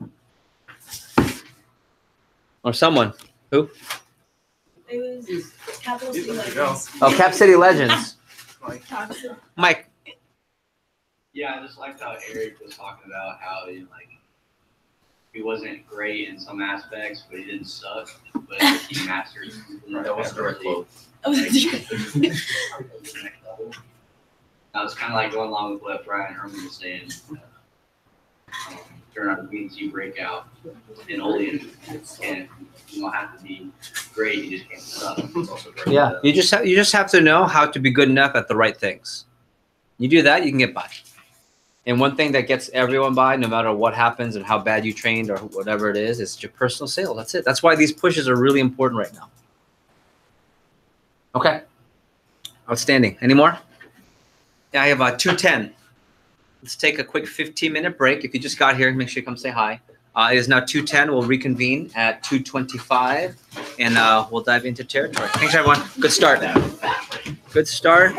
Speaker 1: Or someone. Who?
Speaker 9: It was Capital City Legends.
Speaker 1: Oh, Cap City Legends. Mike.
Speaker 20: Yeah, I just liked how Eric was talking about how he wasn't great in some aspects, but he didn't suck. But he mastered. That was direct quote. I was kind of like going along with what Brian Herman was saying. Turn out the BNC breakout in Olean, and you don't have to be great. You just can't suck.
Speaker 1: Yeah, you just have to know how to be good enough at the right things. You do that, you can get by. And one thing that gets everyone by, no matter what happens and how bad you trained or whatever it is your personal sale. That's it. That's why these pushes are really important right now. Okay. Outstanding. Any more? Yeah, I have 2:10. Let's take a quick 15-minute break. If you just got here, make sure you come say hi. It is now 2:10. We'll reconvene at 2:25, and we'll dive into territory. Thanks, everyone. Good start. Good start.